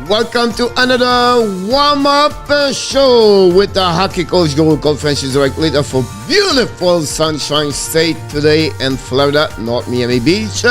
Welcome to another warm-up show with the Hockey Coach Guru Conference directly for beautiful Sunshine State today in Florida, North Miami Beach.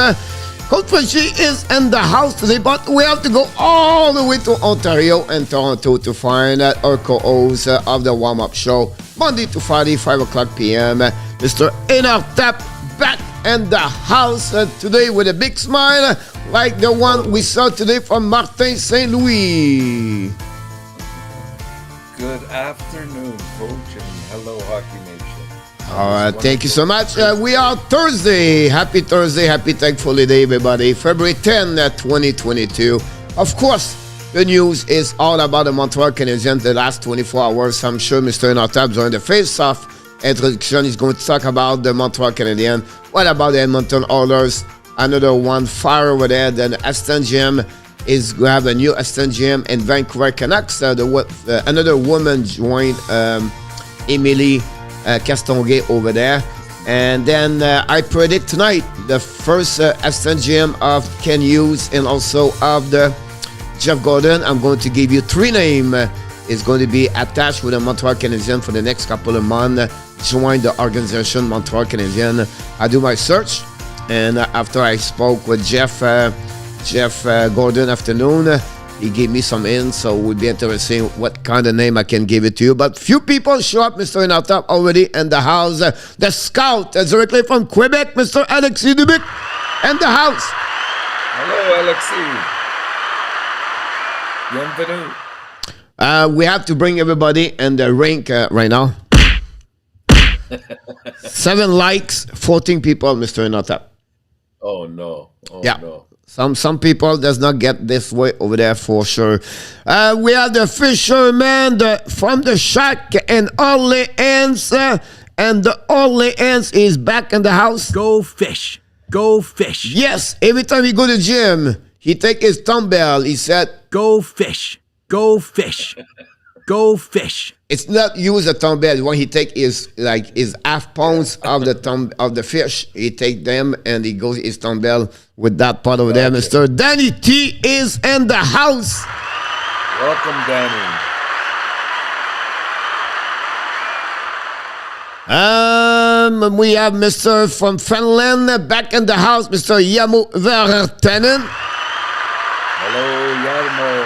Coach Frenchy is in the house today, but we have to go all the way to Ontario and Toronto to find our co-host of the warm-up show, Monday to Friday, 5 o'clock p.m. Mr. ENORTAP back in the house today with a big smile like the one we saw today from Martin St. Louis. Good afternoon, Coach, and hello, Hockey Nation. All right, thank you so much. We are Thursday. Happy Thursday. Happy Thankful Day, everybody. February 10, 2022. Of course, the news is all about the Montreal Canadiens the last 24 hours. I'm sure Mr. ENORTAP during the face-off introduction is going to talk about the Montreal Canadiens. What about the Edmonton Oilers? Another one fire over there. Then Aston GM is going to have a new Aston GM in Vancouver Canucks. Another woman joined Emily Castonguay over there. And then I predict tonight the first Aston GM of Ken Hughes and also of the Jeff Gordon. I'm going to give you three names. Is going to be attached with the Montreal Canadiens for the next couple of months. Join the organization Montreal Canadiens. I do my search, and after I spoke with Jeff Gordon afternoon, he gave me some hints, so it would be interesting what kind of name I can give it to you. But few people show up, Mr. ENORTAP, already in the house. The scout directly from Quebec, Mr. Alexis Dubuc, in the house. Hello, Alexis. Bienvenue. We have to bring everybody in the rink right now. 7 likes, 14 people, Mr. ENORTAP. Oh no! Yeah. No! Some people does not get this way over there for sure. We have the fisherman from the shack in Orleans, and the Orleans is back in the house. Go fish. Go fish. Yes, every time he go to the gym, he take his dumbbell. He said, "Go fish. Go fish. Go fish." It's not use a dumbbell. When he take his half pounds of the fish, he take them and he goes his dumbbell with that part over there. Mr. Danny T is in the house. Welcome, Danny. We have Mr. from Finland back in the house, Mr. Yamu Vertanen. Hello, Yarmo.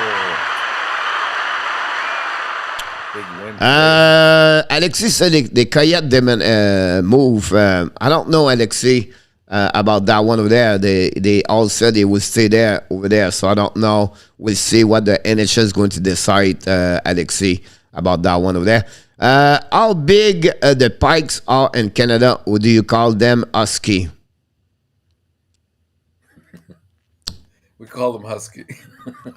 Alexis said the Coyotes didn't move. I don't know, Alexis, about that one over there. They all said they would stay there over there, so I don't know. We'll see what the NHL is going to decide, Alexis, about that one over there. How big the Pikes are in Canada, or do you call them husky? We call them husky.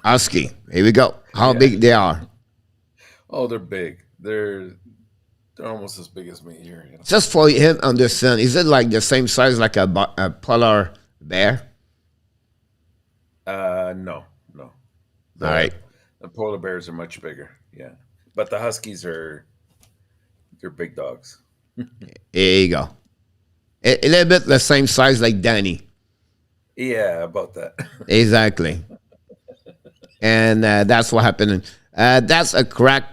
Husky. Here we go. How big they are? Oh, they're big. They're almost as big as me here. You know? Just for him to understand, is it like the same size like a polar bear? No. All right. The polar bears are much bigger. Yeah, but the huskies they're big dogs. There you go. A little bit the same size like Danny. Yeah, about that. Exactly. And that's what happened. That's a crack.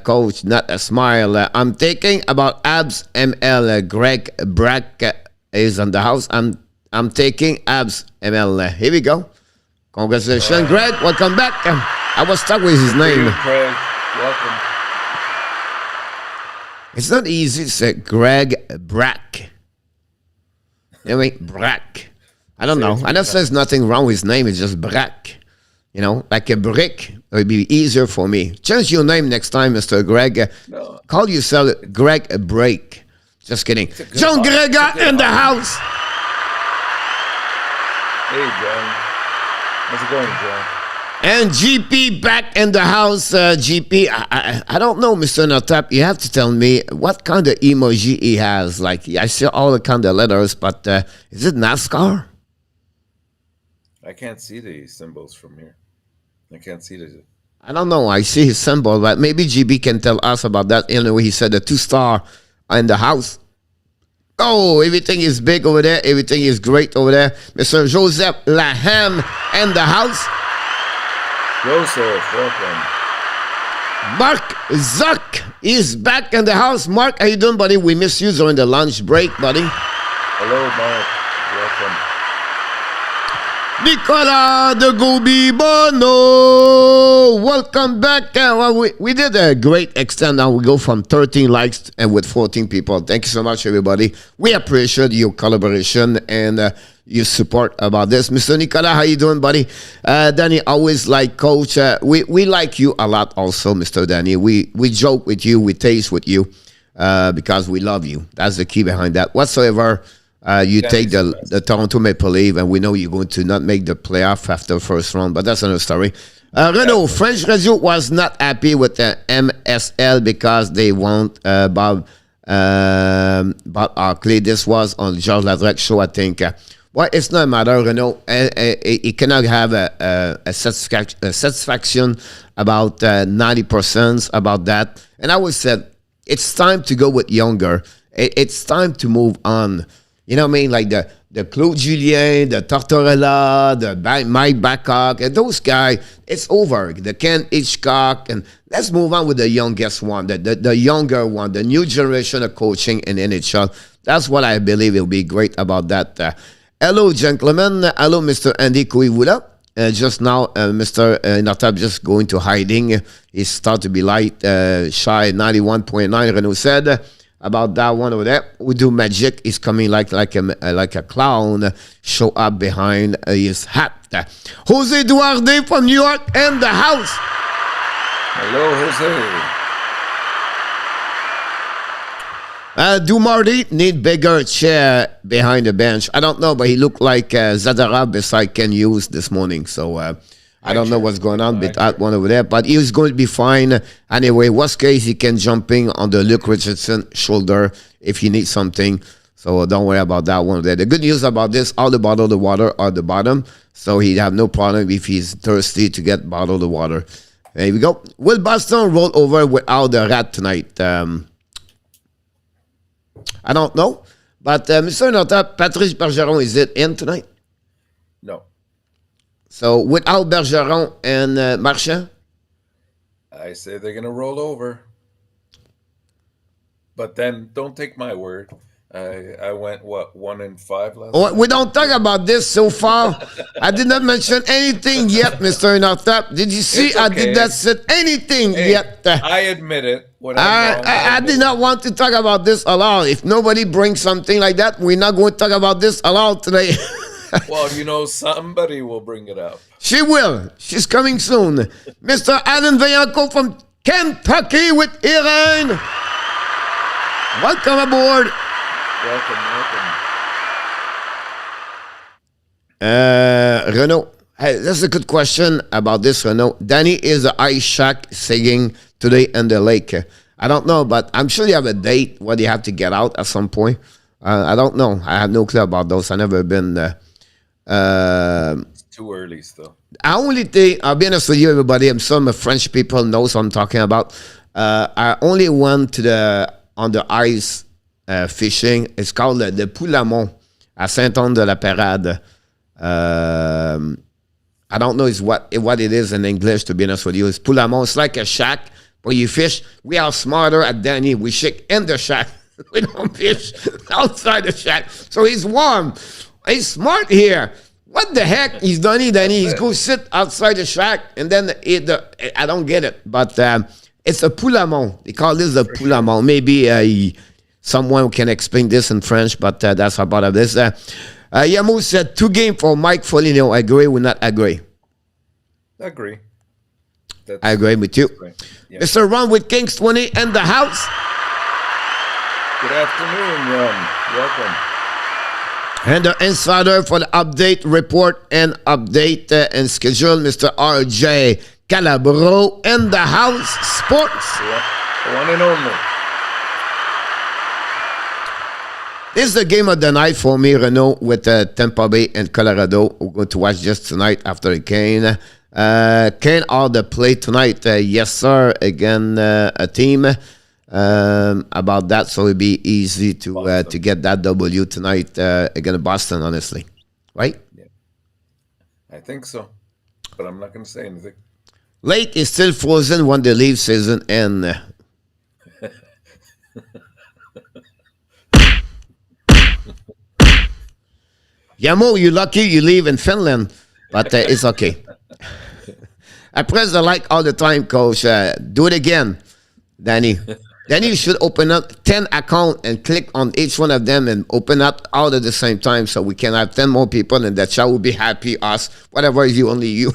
Coach, not a smile. I'm thinking about Abs ML. Greg Brack is on the house. I'm taking Abs ML. Here we go. Congratulations, Greg. Welcome back. I was stuck with his name. Greg, welcome. It's not easy to say Greg Brack. Anyway, Brack. I don't know. I know there's nothing wrong with his name. It's just Brack. You know, like a brick. It would be easier for me. Change your name next time, Mr. Greg. No. Call yourself Greg Break. Just kidding. John Gregor in the house. Hey, John. How's it going, John? And GP back in the house. GP, I don't know, Mr. ENORTAP. You have to tell me what kind of emoji he has. Like, I see all the kind of letters, but is it NASCAR? I can't see the symbols from here. I can't see the. I don't know. I see his symbol, but maybe GB can tell us about that. Anyway, he said the 2-star in the house. Oh, everything is big over there. Everything is great over there. Mr. Joseph Laham in the house. Joseph, welcome. Mark Zuck is back in the house. Mark, how you doing, buddy? We miss you during the lunch break, buddy. Hello, Mark. Nicolas de Gobi Bono, welcome back. We did a great extent. Now we go from 13 likes and with 14 people. Thank you so much, everybody. We appreciate your collaboration and your support about this. Mr. Nicolas, how you doing, buddy? Danny, always like Coach. We like you a lot also, Mr. Danny. We joke with you, we taste with you because we love you. That's the key behind that. Whatsoever. You take the Toronto Maple Leafs, and we know you're going to not make the playoff after the first round, but that's another story. Renault, French Radio was not happy with the MSL because they want Bob Arkley. This was on Georges Ladrec show, I think. Well, it's not a matter, Renault. He cannot have a satisfaction about 90% about that. And I always said, it's time to go with younger. It's time to move on. You know what I mean? Like the Claude Julien, the Tortorella, the Mike Babcock, and those guys, it's over. The Ken Hitchcock, and let's move on with the youngest one, the younger one, the new generation of coaching in NHL. That's what I believe will be great about that. Hello, gentlemen. Hello, Mr. Andy Kuivula. Just now, Mr. ENORTAP just going to hiding. He started to be light, shy 91.9, Renault said. About that one over there, we do magic. He's coming like a clown, show up behind his hat. Jose Duarte from New York and the house. Hello, Jose. Do Marty need bigger chair behind the bench? I don't know, but he looked like Zadara beside Ken Hughes this morning. So I don't know what's going on with that one over there, but he was going to be fine. Anyway, worst case, he can jumping on the Luke Richardson shoulder if he needs something. So don't worry about that one over there. The good news about this, all the bottled water are at the bottom. So he'd have no problem if he's thirsty to get bottled water. There we go. Will Boston roll over without the rat tonight? I don't know. But Mr. ENORTAP, Patrice Bergeron, is it in tonight? No. So without Bergeron and Marchand? I say they're going to roll over. But then don't take my word. I went, 1-5 last night? We don't talk about this so far. I did not mention anything yet, Mr. ENORTAP. Did you see? Okay. I did not say anything yet. I admit it. I did not want to talk about this at all. If nobody brings something like that, we're not going to talk about this at all today. Well, somebody will bring it up. She will. She's coming soon. Mr. Alan Vayanko from Kentucky with Irene. Welcome aboard. Welcome. Renaud, hey, that's a good question about this, Renaud. Danny is the ice shack singing today in the lake. I don't know, but I'm sure you have a date where you have to get out at some point. I don't know. I have no clue about those. I've never been there. It's too early still. I only think, I'll be honest with you, everybody. Some French people know what I'm talking about. I only went to on the ice fishing. It's called the Poulamont at Saint-Anne-de-la-Parade. I don't know what it is in English, to be honest with you. It's Poulamont. It's like a shack where you fish. We are smarter at Danny. We shake in the shack. We don't fish outside the shack. So he's warm. He's smart here. What the heck he's done, Danny? He's go sit outside the shack, and then I don't get it. But it's a Poulamont. They call this a Poulamont. Maybe someone can explain this in French, but that's about this. Yamu said 2 games for Mike Foligno. Agree or not agree? Agree. I agree with you. Yeah. Mr. Ron with Kings 20 and the house. Good afternoon, Ron. Welcome. And the insider for the update report and update and schedule, Mr. RJ Calabro and the house sports. Yeah. The one and only. This is the game of the night for me, Renaud, with Tampa Bay and Colorado. We're going to watch this tonight after the Kane. Kane all the play tonight. Yes, sir. Again, a team about that, so it'll be easy to get that W tonight against Boston, honestly. Right? Yeah. I think so. But I'm not going to say anything. Lake is still frozen when the leaf season ends. Yamo, you're lucky you live in Finland, but it's okay. I press the like all the time, Coach. Do it again, Danny. Danny, you should open up 10 accounts and click on each one of them and open up all at the same time so we can have 10 more people and that chat will be happy, us, whatever you, only you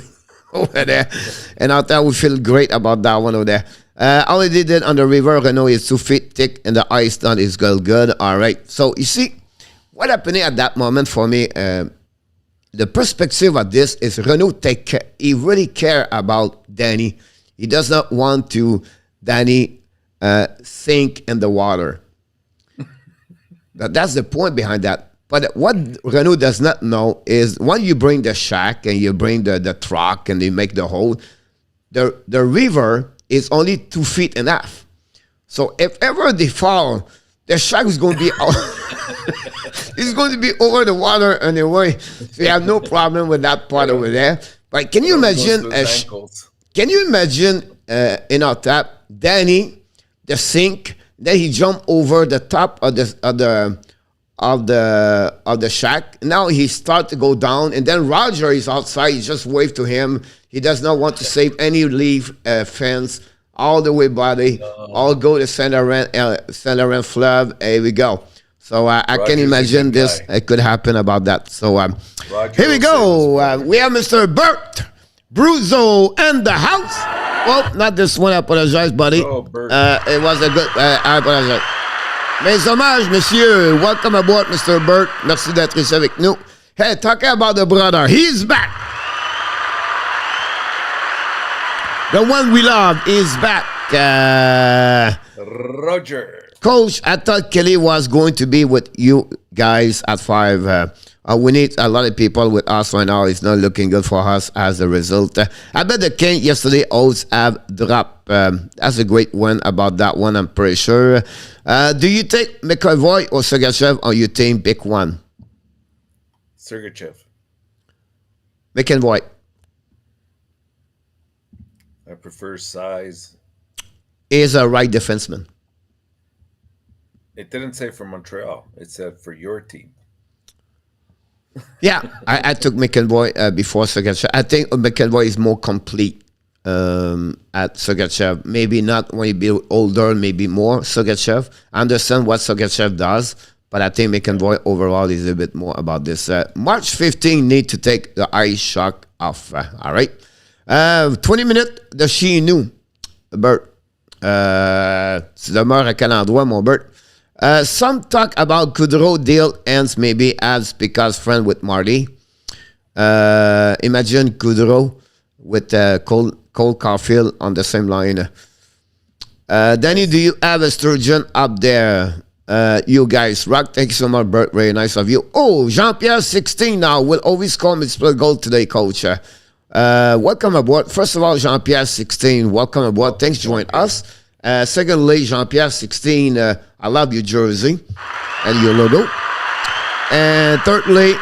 over there. And I thought we feel great about that one over there. Already did on the river. Renault is 2 feet thick and the ice done is good. All right. So you see, what happened at that moment for me, the perspective of this is Renault he really care about Danny. He does not want to Danny sink in the water. That's the point behind that. But what Renault does not know is when you bring the shack and you bring the truck and you make the hole, the river is only 2 feet and a half. So if ever they fall, the shack is going to be it's going to be over the water anyway. So you have no problem with that part over there. But can you imagine? Can you imagine in our tap, Danny, the sink, then he jumped over the top of the shack. Now he starts to go down, and then Roger is outside. He just waved to him. He does not want to save any leaf fence. All the way, buddy. All go to Saint Laurent Fleuve. Here we go. So I can imagine this. It could happen about that. So here we go. We have Mr. Bert Bruzo in the house. Well, not this one. I apologize, buddy. Oh, Bert. It was a good. I apologize. Mes hommages, monsieur. Welcome aboard, Mr. Bert. Merci d'être ici avec nous. Hey, talking about the brother. He's back. The one we love is back. Roger. Coach, I thought Kelly was going to be with you guys at 5. We need a lot of people with us right now. It's not looking good for us as a result. I bet the King yesterday odds have dropped. That's a great one about that one, I'm pretty sure. Do you take McAvoy or Sergachev or you team pick one? Sergachev. McAvoy. I prefer size. Is a right defenseman. It didn't say for Montreal. It said for your team. Yeah, I took McAvoy before Sergachev. I think McAvoy is more complete at Sergachev. Maybe not when he be older, maybe more Sergachev. I understand what Sergachev does, but I think McAvoy overall is a bit more about this. March 15 need to take the ice shock off. All right. 20 minutes de chez nous, Bert. Tu demeures à quel endroit, mon Bert? Some talk about Goudreau deal ends maybe as because friend with Marty. Imagine Goudreau with Cole Caulfield on the same line. Danny, do you have a sturgeon up there? You guys rock. Thank you so much, Bert. Very nice of you. Oh, Jean-Pierre 16 now will always score multiple goal today, coach. Welcome aboard. First of all, Jean-Pierre 16, welcome aboard. Thanks for joining us. Secondly, Jean-Pierre 16, I love your jersey and your logo. And thirdly,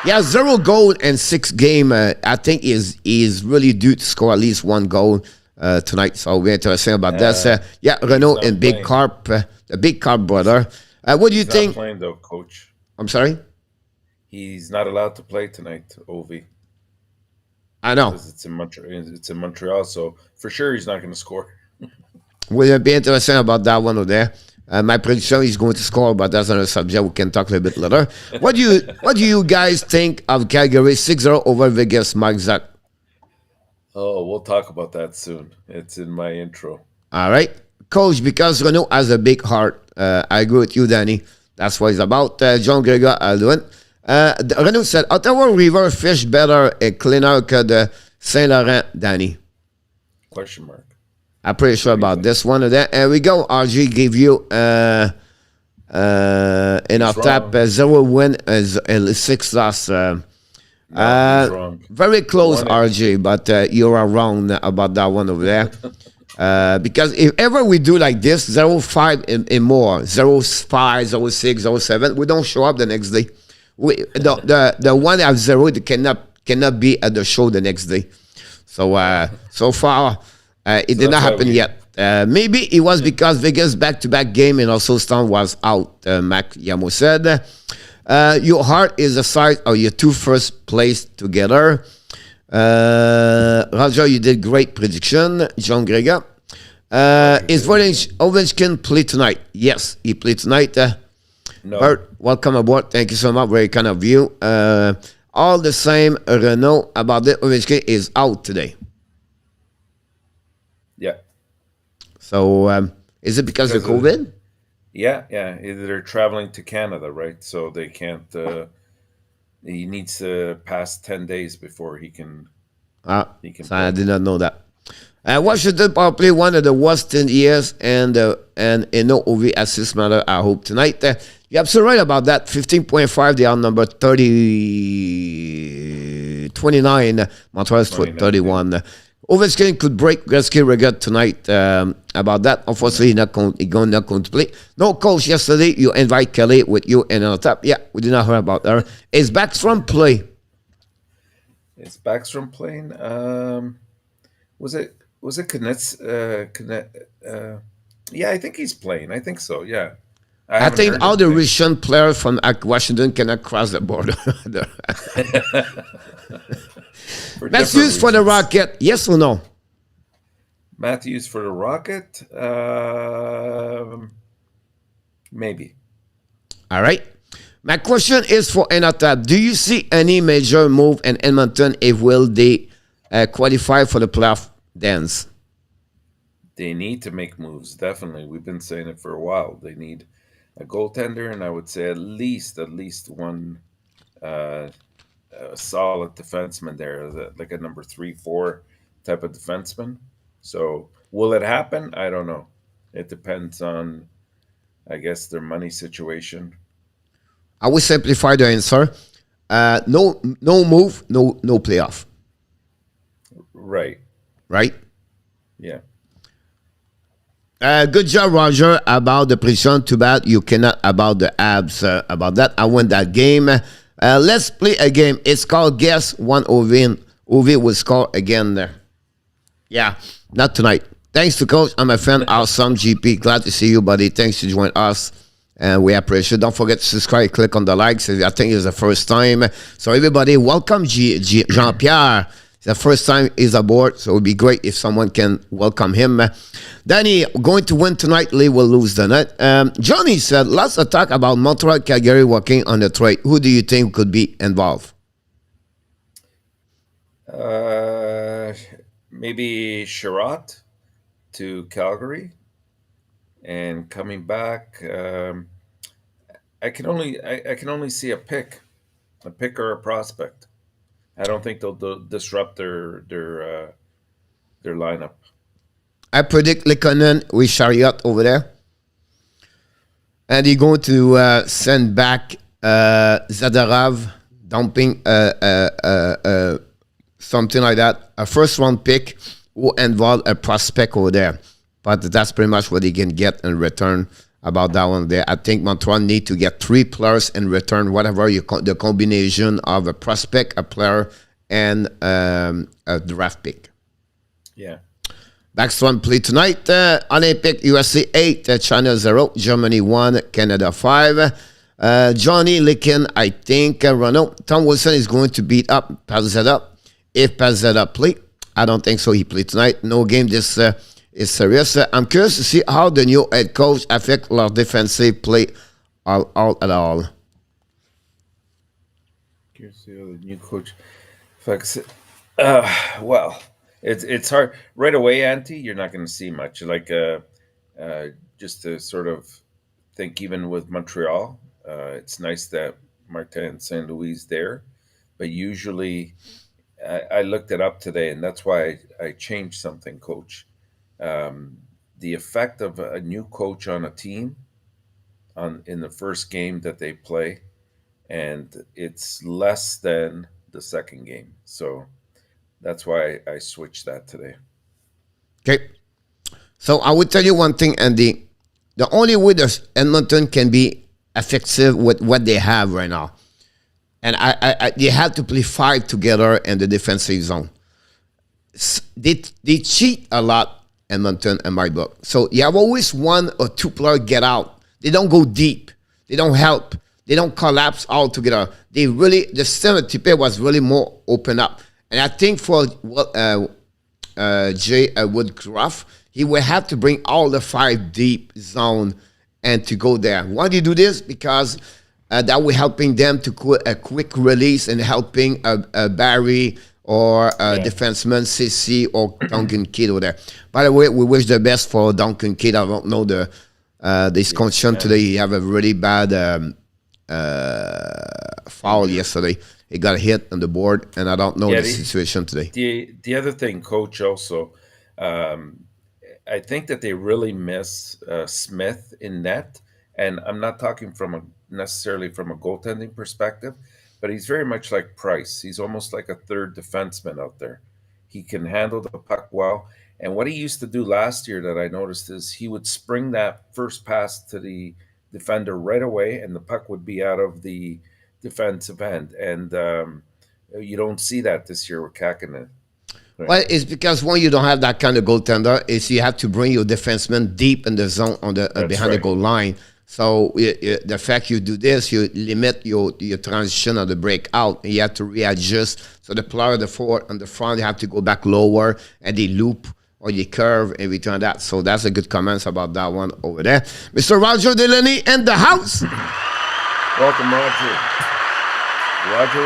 0 goal and 6 game. I think is really due to score at least 1 goal tonight. So we're interested about that. Renault and Big Carp, the Big Carp brother. What do you think? He's not playing though, coach. I'm sorry? He's not allowed to play tonight, Ovi. I know. It's in Montreal, so for sure he's not going to score. We'll be interested about that one over there. My prediction is going to score, but that's another subject. We can talk a little bit later. What do you guys think of Calgary 6-0 over Vegas, Mike Zuck? Oh, we'll talk about that soon. It's in my intro. All right. Coach, because Renault has a big heart. I agree with you, Danny. That's what it's about. John Gregor Alduin. Renault said, Ottawa River fish better and cleaner que the Saint Laurent, Danny. Question mark. I'm pretty sure about this one. And we go. RG gave you in our tap 0 win, 6 loss. Very close, RG, but you are wrong about that one over there. Because if ever we do like this, 0-5 and more, 0-5, 0-6, 0-7, we don't show up the next day. The one at 0, they cannot cannot be at the show the next day. So so far, it did not happen yet. Maybe it was because Vegas back-to-back game and also Stan was out. Mac Yamo said, your heart is the size of your two first place together. Roger, you did great prediction. John Grega. Is Ovechkin play tonight? Yes, he played tonight. No. Bert, welcome aboard. Thank you so much. Very kind of you. All the same, Renault about the Ovechkin is out today. Yeah. So is it because of COVID? Yeah. They're traveling to Canada, right? So they can't. He needs to pass 10 days before he can. So I did not know that. Washington power play one of the worst in years, and no OV assist matter. I hope tonight. You're absolutely right about that. 15.5. They are number 29. Montreal is 31. Ovechkin could break Gretzky record tonight. About that, unfortunately, he's not going to play. No coach yesterday. You invite Kelly with you and ENORTAP. Yeah, we did not hear about her. Is Backstrom play? Is Backstrom playing? Was it Knitz? Yeah, I think he's playing. I think so. Yeah. I think all the recent players from Washington cannot cross the border. Matthews for the Rocket, yes or no? Matthews for the Rocket? Maybe. All right. My question is for ENORTAP. Do you see any major move in Edmonton if will they qualify for the playoff dance? They need to make moves, definitely. We've been saying it for a while. They need a goaltender, and I would say at least one solid defenseman there, like a number 3-4 type of defenseman. So will it happen? I don't know. It depends on, I guess, their money situation. I will simplify the answer. No move, no playoff. Right. Yeah. Good job, Roger, about the prediction. Too bad you cannot about the abs. About that, I won that game. Let's play a game. It's called Guess One OV. OV will score again there. Yeah, not tonight. Thanks to Coach. I'm a fan. Awesome, GP. Glad to see you, buddy. Thanks to join us. And we appreciate it. Don't forget to subscribe. Click on the likes. I think it's the first time. So everybody, welcome Jean-Pierre. It's the first time he's aboard, so it would be great if someone can welcome him. Danny, going to win tonight. Lee will lose the net. Johnny said, lots of talk about Montreal, Calgary working on the trade. Who do you think could be involved? Maybe Sherratt to Calgary, and coming back. I can only see a pick or a prospect. I don't think they'll disrupt their lineup. I predict Likonen with Chariot over there. And he's going to send back Zadorov, dumping something like that. A first-round pick will involve a prospect over there. But that's pretty much what he can get in return about that one there. I think Montreal need to get 3 players in return, whatever the combination of a prospect, a player, and a draft pick. Yeah. Backstrom play tonight. Olympic USA 8, China 0, Germany 1, Canada 5. Johnny Licken, I think, Renault. Tom Wilson is going to beat up Pazetta. If Pazetta play, I don't think so. He played tonight. No game this is serious. I'm curious to see how the new head coach affect our defensive play all at all. Curious to see how the new coach affects it. Well, it's hard right away, Auntie. You're not going to see much. Like just to sort of think, even with Montreal, it's nice that Martin St. Louis there, but usually I looked it up today, and that's why I changed something, Coach. The effect of a new coach on a team in the first game that they play, and it's less than the second game. So that's why I switched that today. Okay. So I would tell you one thing, Andy. The only way that Edmonton can be effective with what they have right now, and they had to play 5 together in the defensive zone. They cheat a lot, Edmonton and my book. So you have always 1 or 2 players get out. They don't go deep. They don't help. They don't collapse all together. The center Tipe was really more open up. And I think for Jay Woodcroft, he will have to bring all the 5 deep zone and to go there. Why do you do this? Because that will helping them to a quick release and helping Barry or defenseman CC or Duncan Kidd over there. By the way, we wish the best for Duncan Kidd. I don't know this condition today. He have a really bad foul yesterday. He got hit on the board, and I don't know the situation today. The other thing, Coach, also, I think that they really miss Smith in net, and I'm not talking necessarily from a goaltending perspective, but he's very much like Price. He's almost like a third defenseman out there. He can handle the puck well, and what he used to do last year that I noticed is he would spring that first pass to the defender right away, and the puck would be out of the defensive end, and you don't see that this year with Kakinen. Right. Well, it's because when you don't have that kind of goaltender, is you have to bring your defenseman deep in the zone on the behind the goal line. So the fact you do this, you limit your transition or the breakout, and you have to readjust. So the player, the forward and the front, they have to go back lower, and they loop or they curve and return that. So that's a good comments about that one over there. Mr. Roger Delaney in the house. Welcome, Roger. Roger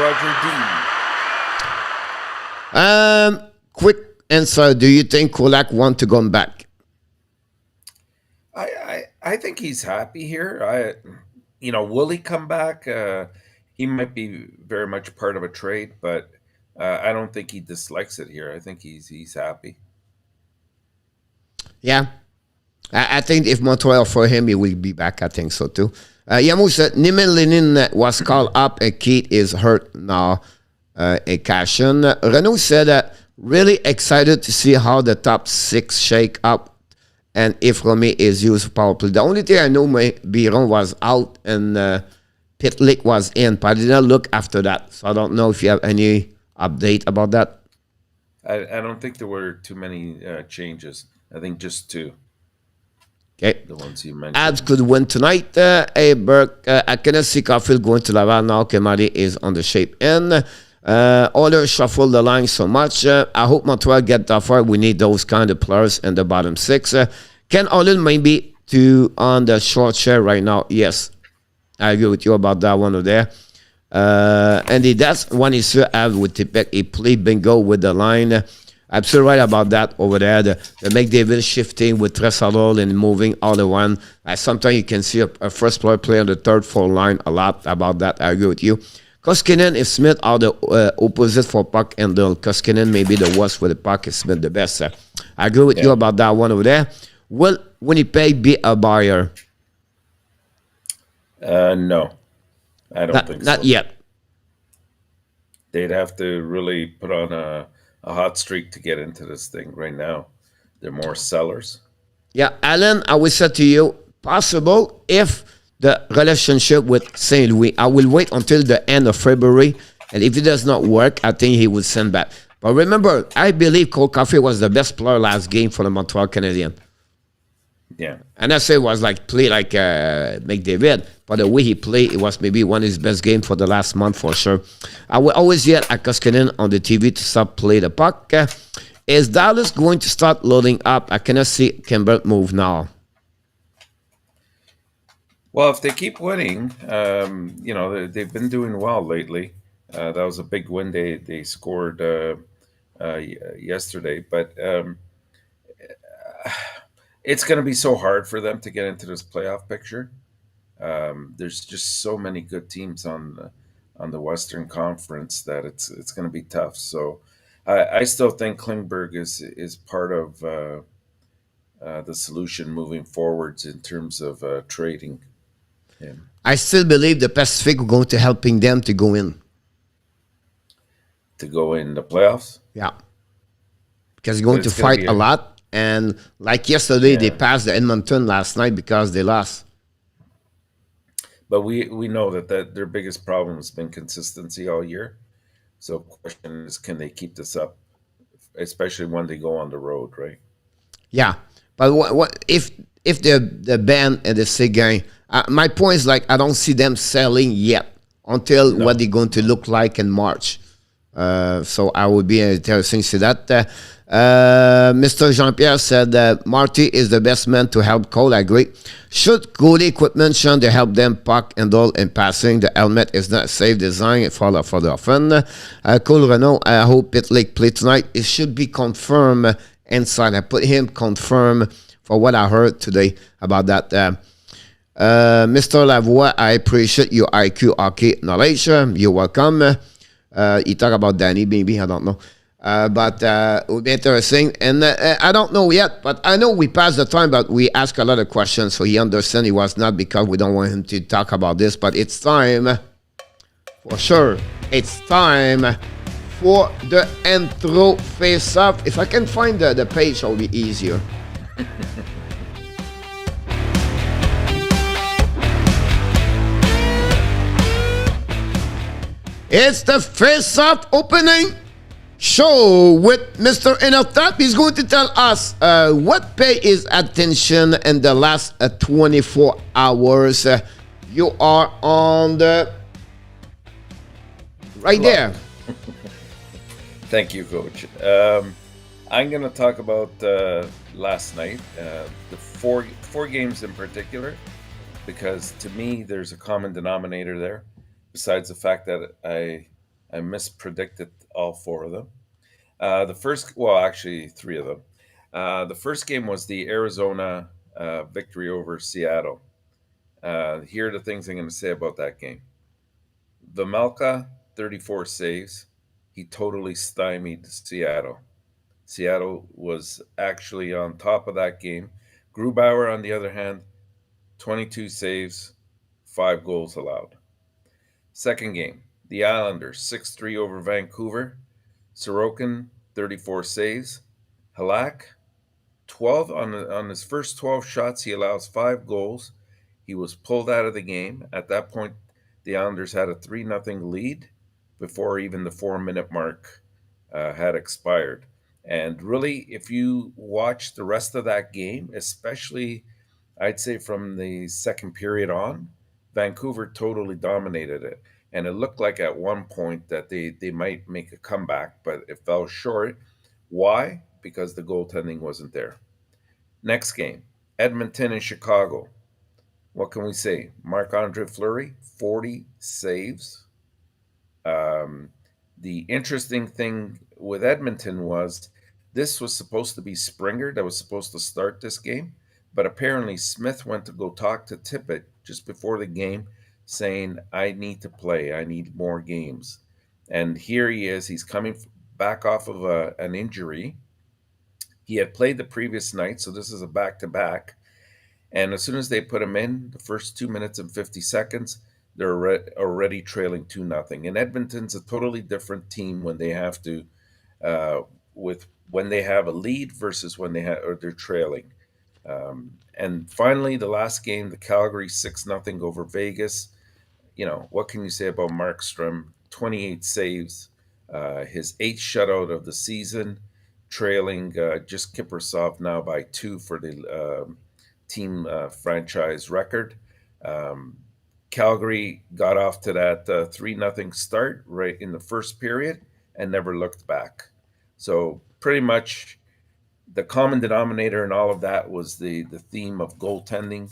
D. Quick answer. Do you think Kulak want to go back? I think he's happy here. Will he come back? He might be very much part of a trade, but I don't think he dislikes it here. I think he's happy. Yeah. I think if Montreal for him, he will be back. I think so too. Yamu said Nimen Lenin was called up and Keith is hurt now. A caution. Renault said really excited to see how the top 6 shake up and if Romy is used for power play. The only thing I know Biron was out and Pitlick was in, but I did not look after that. So I don't know if you have any update about that. I don't think there were too many changes. I think just 2. Okay. The ones you mentioned. Abs could win tonight. Burke, I cannot see Caulfield going to Laval now. Kemari is on the shape end. Oilers shuffle the line so much. I hope Montreal get that far. We need those kind of players in the bottom 6. Ken Olin maybe on the short share right now. Yes, I agree with you about that one over there. And that's one he should have with Tipek. He played bingo with the line. Absolutely right about that over there. The McDavid shifting with Tressadol and moving all the one. Sometimes you can see a first player play on the 3rd, 4th line a lot about that. I agree with you. Koskinen and Smith are the opposite for puck and the Koskinen maybe the worst with the puck. Is Smith the best. I agree with you about that one over there. Will Winnipeg be a buyer? No, I don't think so. Not yet. They'd have to really put on a hot streak to get into this thing right now. They're more sellers. Yeah, Alan, I will say to you, possible if the relationship with St. Louis. I will wait until the end of February, and if it does not work, I think he will send back. But remember, I believe Cole Caulfield was the best player last game for the Montreal Canadiens. Yeah. And I say it was play like McDavid, but the way he played, it was maybe one of his best games for the last month for sure. I will always yell at Koskinen on the TV to stop play the puck. Is Dallas going to start loading up? I cannot see Kimber move now. Well, if they keep winning, they've been doing well lately. That was a big win they scored yesterday, but it's going to be so hard for them to get into this playoff picture. There's just so many good teams on the Western Conference that it's going to be tough. So I still think Klingberg is part of the solution moving forwards in terms of trading him. I still believe the Pacific are going to helping them to go in. To go in the playoffs? Yeah. Because they're going to fight a lot. And like yesterday, they passed the Edmonton last night because they lost. But we know that their biggest problem has been consistency all year. So the question is, can they keep this up, especially when they go on the road, right? Yeah, but what if the band and the Seguin? My point is like I don't see them selling yet until what they're going to look like in March. So I would be interesting to see that. Mr. Jean-Pierre said that Marty is the best man to help Cole. I agree. Should goalie equipment shown to help them puck handle and passing? The helmet is not safe design for the often. Cole Renault, I hope Pitt Lake play tonight. It should be confirmed inside. I put him confirmed for what I heard today about that. Mr. Lavoie, I appreciate your IQ hockey knowledge. You're welcome. He talk about Danny, maybe, I don't know. But it would be interesting. And I don't know yet, but I know we passed the time, but we asked a lot of questions, so he understand it was not because we don't want him to talk about this, but it's time, for sure, it's time for the intro face-off. If I can find the page, it'll be easier. It's the face-off opening show with Mr. ENORTAP. He's going to tell us what pay his attention in the last 24 hours. You are on the right there. Thank you, Coach. I'm going to talk about last night, the four games in particular, because to me there's a common denominator there. Besides the fact that I mispredicted all four of them. Actually, three of them. The first game was the Arizona victory over Seattle. Here are the things I'm going to say about that game. Vejmelka, 34 saves. He totally stymied Seattle. Seattle was actually on top of that game. Grubauer, on the other hand, 22 saves, 5 goals allowed. Second game, the Islanders, 6-3 over Vancouver. Sorokin, 34 saves. Halak, 12 on his first 12 shots. He allows 5 goals. He was pulled out of the game. At that point, the Islanders had a 3-0 lead before even the 4-minute mark had expired. And really, if you watch the rest of that game, especially, I'd say from the second period on, Vancouver totally dominated it. And it looked like at one point that they might make a comeback, but it fell short. Why? Because the goaltending wasn't there. Next game, Edmonton and Chicago. What can we say? Marc-Andre Fleury, 40 saves. The interesting thing with Edmonton was this was supposed to be Springer that was supposed to start this game, but apparently Smith went to go talk to Tippett just before the game, saying, I need to play. I need more games. And here he is. He's coming back off of an injury. He had played the previous night, so this is a back-to-back. And as soon as they put him in, the first 2 minutes and 50 seconds, they're already trailing 2-0. And Edmonton's a totally different team when they have to, when they have a lead versus when they're trailing. And finally, the last game, the Calgary 6-0 over Vegas. You know, what can you say about Markstrom? 28 saves, his 8th shutout of the season, trailing just Kiprusoff now by 2 for the team franchise record. Calgary got off to that 3-0 start right in the first period and never looked back. So pretty much the common denominator in all of that was the theme of goaltending.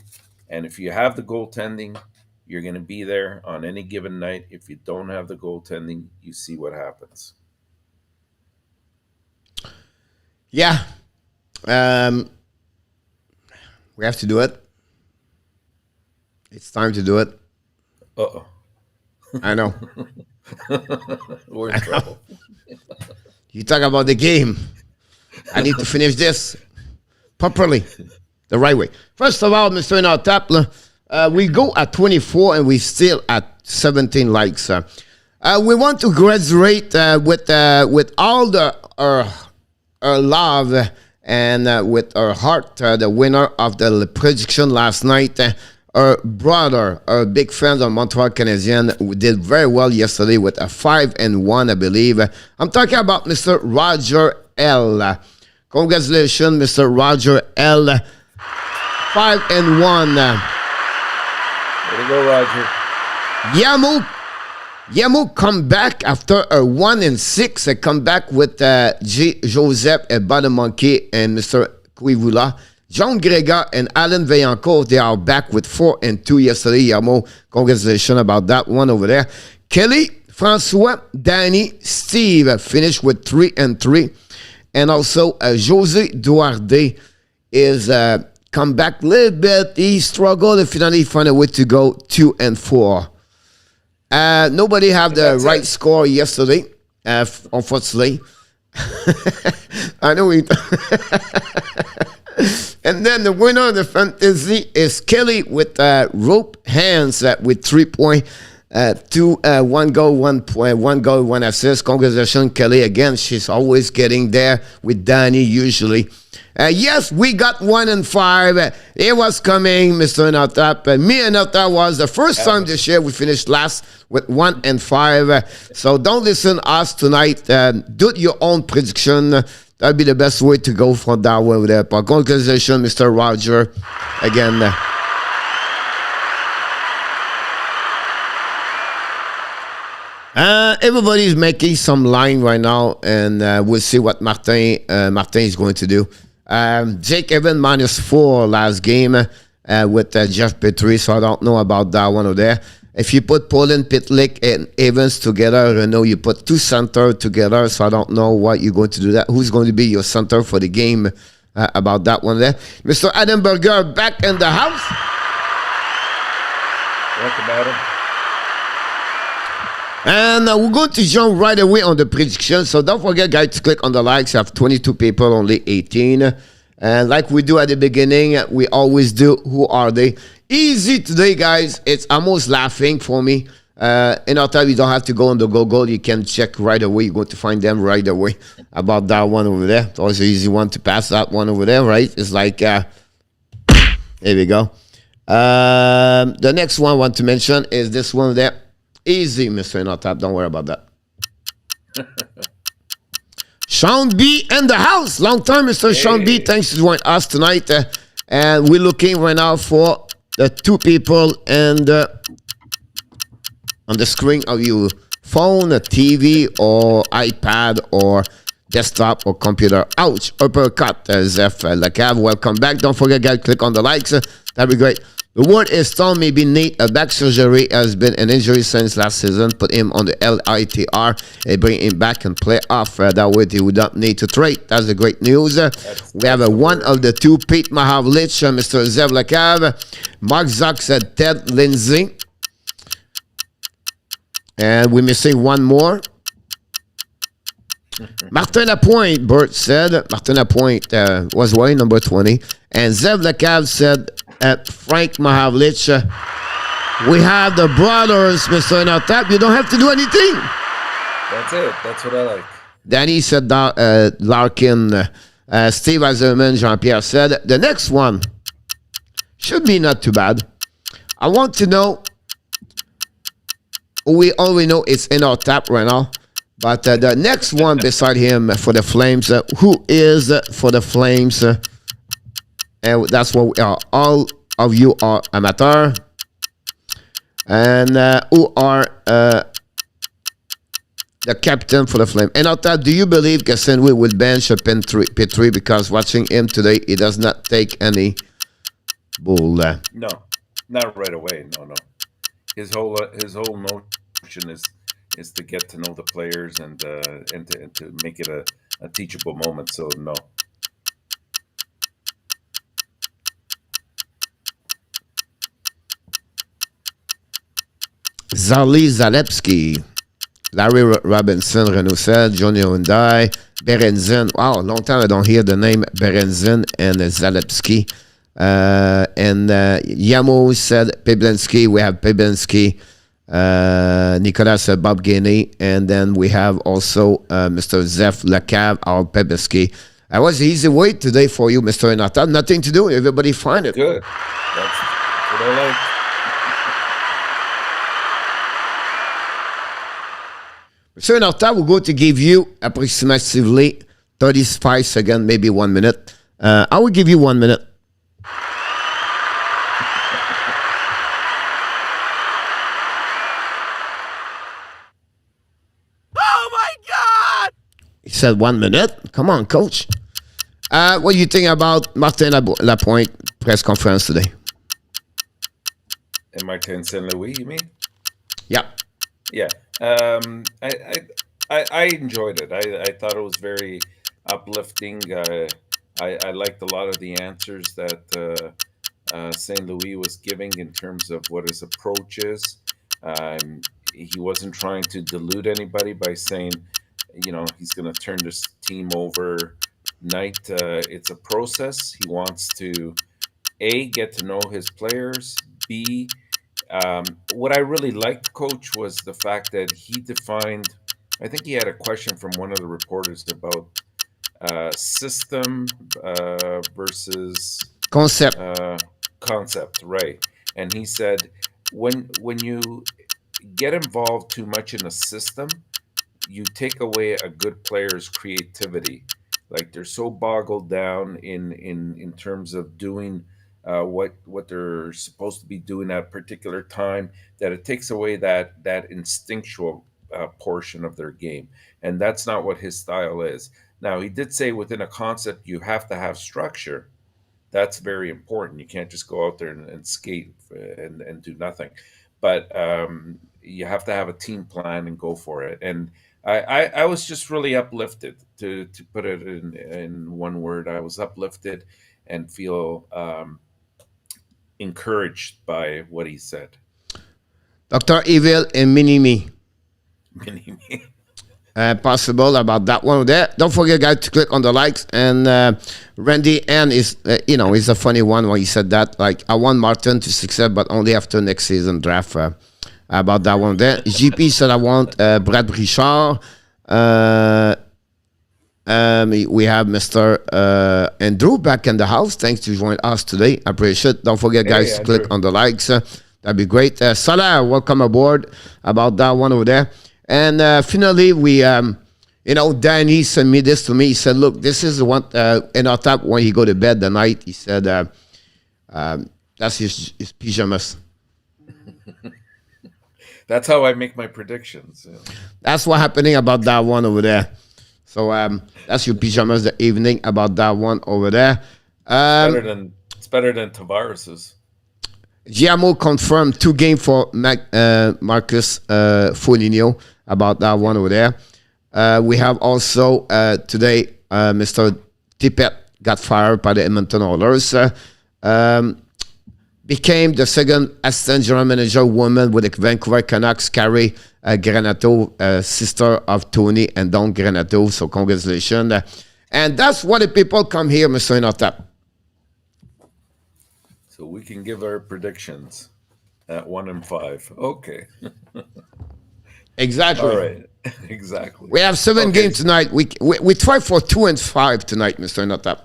And if you have the goaltending, you're going to be there on any given night. If you don't have the goaltending, you see what happens. Yeah. We have to do it. It's time to do it. Uh-oh. I know. We're in trouble. You talk about the game. I need to finish this properly, the right way. First of all, Mr. ENORTAP, we go at 24 and we still at 17 likes. We want to graduate with all our love and with our heart, the winner of the prediction last night. our brother, our big friends of Montreal Canadiens, who did very well yesterday with a 5-1, I believe. I'm talking about Mr. Roger L. Congratulations, Mr. Roger L. 5-1. Way to go, Roger. Yamu come back after a 1-6. I come back with J. Joseph and Badamonkey and Mr. Quivula. John Gregor and Alan Vaillancourt, they are back with 4-2 yesterday. Yamu, congratulations about that one over there. Kelly, Francois, Danny, Steve finished with 3-3. And also Jose Duarte is come back a little bit. He struggled and finally found a way to go 2-4. Nobody have the right score yesterday, unfortunately. I know we. And then the winner of the fantasy is Kelly with rope hands with 3 points, 1 goal, 1 point, 1 goal, 1 assist. Congratulations, Kelly. Again, she's always getting there with Danny usually. Yes, we got 1-5. It was coming, Mr. ENORTAP. Me and ENORTAP was the first time this year we finished last with 1-5. So don't listen to us tonight. Do your own prediction. That'd be the best way to go from that way with that. But congratulations, Mr. Roger. Again. Everybody's making some line right now, and we'll see what Martin is going to do. Jake Evans -4 last game with Jeff Petrie, so I don't know about that one over there. If you put Poland, Pitlick, and Evans together, I know you put 2 center together, so I don't know what you're going to do that. Who's going to be your center for the game about that one there? Mr. Adam Berger back in the house. Welcome, Adam. And we're going to jump right away on the prediction. So don't forget, guys, to click on the likes. I have 22 people, only 18. And like we do at the beginning, we always do. Who are they? Easy today, guys. It's almost laughing for me. In our time, you don't have to go on the Google. You can check right away. You're going to find them right away about that one over there. It's always an easy one to pass that one over there, right? It's like, there we go. The next one I want to mention is this one there. Easy, Mr. ENORTAP. Don't worry about that. Sean B in the house. Long time, Mr. Hey. Sean B. Thanks for joining us tonight. And we're looking right now for the 2 people and on the screen of your phone, a TV, or iPad, or desktop, or computer. Ouch. Uppercut. Zeph Lacav. Welcome back. Don't forget, guys, click on the likes. That'd be great. The word is Tom maybe Nate. A back surgery has been an injury since last season. Put him on the LITR and bring him back and play off. That way he would not need to trade. That's the great news. We have one of the 2, Pete Mahavlich, Mr. Zev Lacav, Mark Zuck said Ted Lindsay. And we're missing one more. Martin Lapointe, Bert said. Martin Lapointe was wearing number 20. And Zev Lacav said Frank Mahavlich. We have the brothers, Mr. ENORTAP. You don't have to do anything. That's it. That's what I like. Danny said Larkin. Steve Eiserman, Jean-Pierre said. The next one should be not too bad. I want to know. We already know it's ENORTAP right now. But the next one beside him for the Flames, who is for the Flames? And that's what we are. All of you are amateur. And who are the captain for the Flame? ENORTAP, do you believe Gassenwy will bench Petrie because watching him today, he does not take any bull? No, not right away. No. His whole notion is to get to know the players and to make it a teachable moment. So no. Zarly Zalewski, Larry Robinson, Renaud said, Johnny Hyundai, Berenzin. Wow, long time I don't hear the name Berenzin and Zalewski. And Yamo said Peblinski. We have Peblinski. Nicolas said Bob Gainey. And then we have also Mr. Zeph Lacav, our Peblinski. That was the easy way today for you, Mr. ENORTAP. Nothing to do. Everybody find it. Good. That's what I like. So in our time, we're going to give you approximately 35 seconds, maybe 1 minute. I will give you 1 minute. Oh my God! He said 1 minute. Come on, coach. What do you think about Martin Lapointe press conference today? And Martin St. Louis, you mean? Yeah. Yeah. I enjoyed it. I thought it was very uplifting. I liked a lot of the answers that St. Louis was giving in terms of what his approach is. He wasn't trying to dilute anybody by saying, he's going to turn this team over night. It's a process. He wants to, A, get to know his players, B, what I really liked, Coach, was the fact that he defined. I think he had a question from one of the reporters about system versus Concept. concept, right? And he said, when you get involved too much in a system, you take away a good player's creativity. Like they're so boggled down in terms of doing what they're supposed to be doing at a particular time that it takes away that instinctual portion of their game, and that's not what his style is. Now he did say within a concept you have to have structure. That's very important. You can't just go out there and skate and do nothing. But you have to have a team plan and go for it. And I was just really uplifted, to put it in one word. I was uplifted and feel encouraged by what he said. Dr. Evil and Mini-Me. Mini-Me. Possible about that one there. Don't forget, guys, to click on the likes. And Randy N is, he's a funny one when he said that. Like, I want Martin to succeed, but only after next season draft. About that one there. GP said, I want Brad Richard. We have Mr. Andrew back in the house. Thanks to join us today. I appreciate it. Don't forget, guys, to click on the likes. That'd be great. Salah, welcome aboard. About that one over there. And finally, we, Danny sent me this to me. He said, look, this is the one in our top when he go to bed the night. He said, that's his pajamas. That's how I make my predictions. Yeah. That's what happening about that one over there. So that's your pajamas the evening about that one over there. It's better than Tavares's. Giamo confirmed 2 games for Marcus Foligno about that one over there. We have also today Mr. Tippett got fired by the Edmonton Oilers. Became the second assistant general manager woman with the Vancouver Canucks, Carrie Granato, sister of Tony and Don Granato. So congratulations. And that's why the people come here, Mr. ENORTAP. So we can give our predictions at 1 and 5. Okay. Exactly. All right. Exactly. We have 7 games tonight. We try for 2 and 5 tonight, Mr. ENORTAP.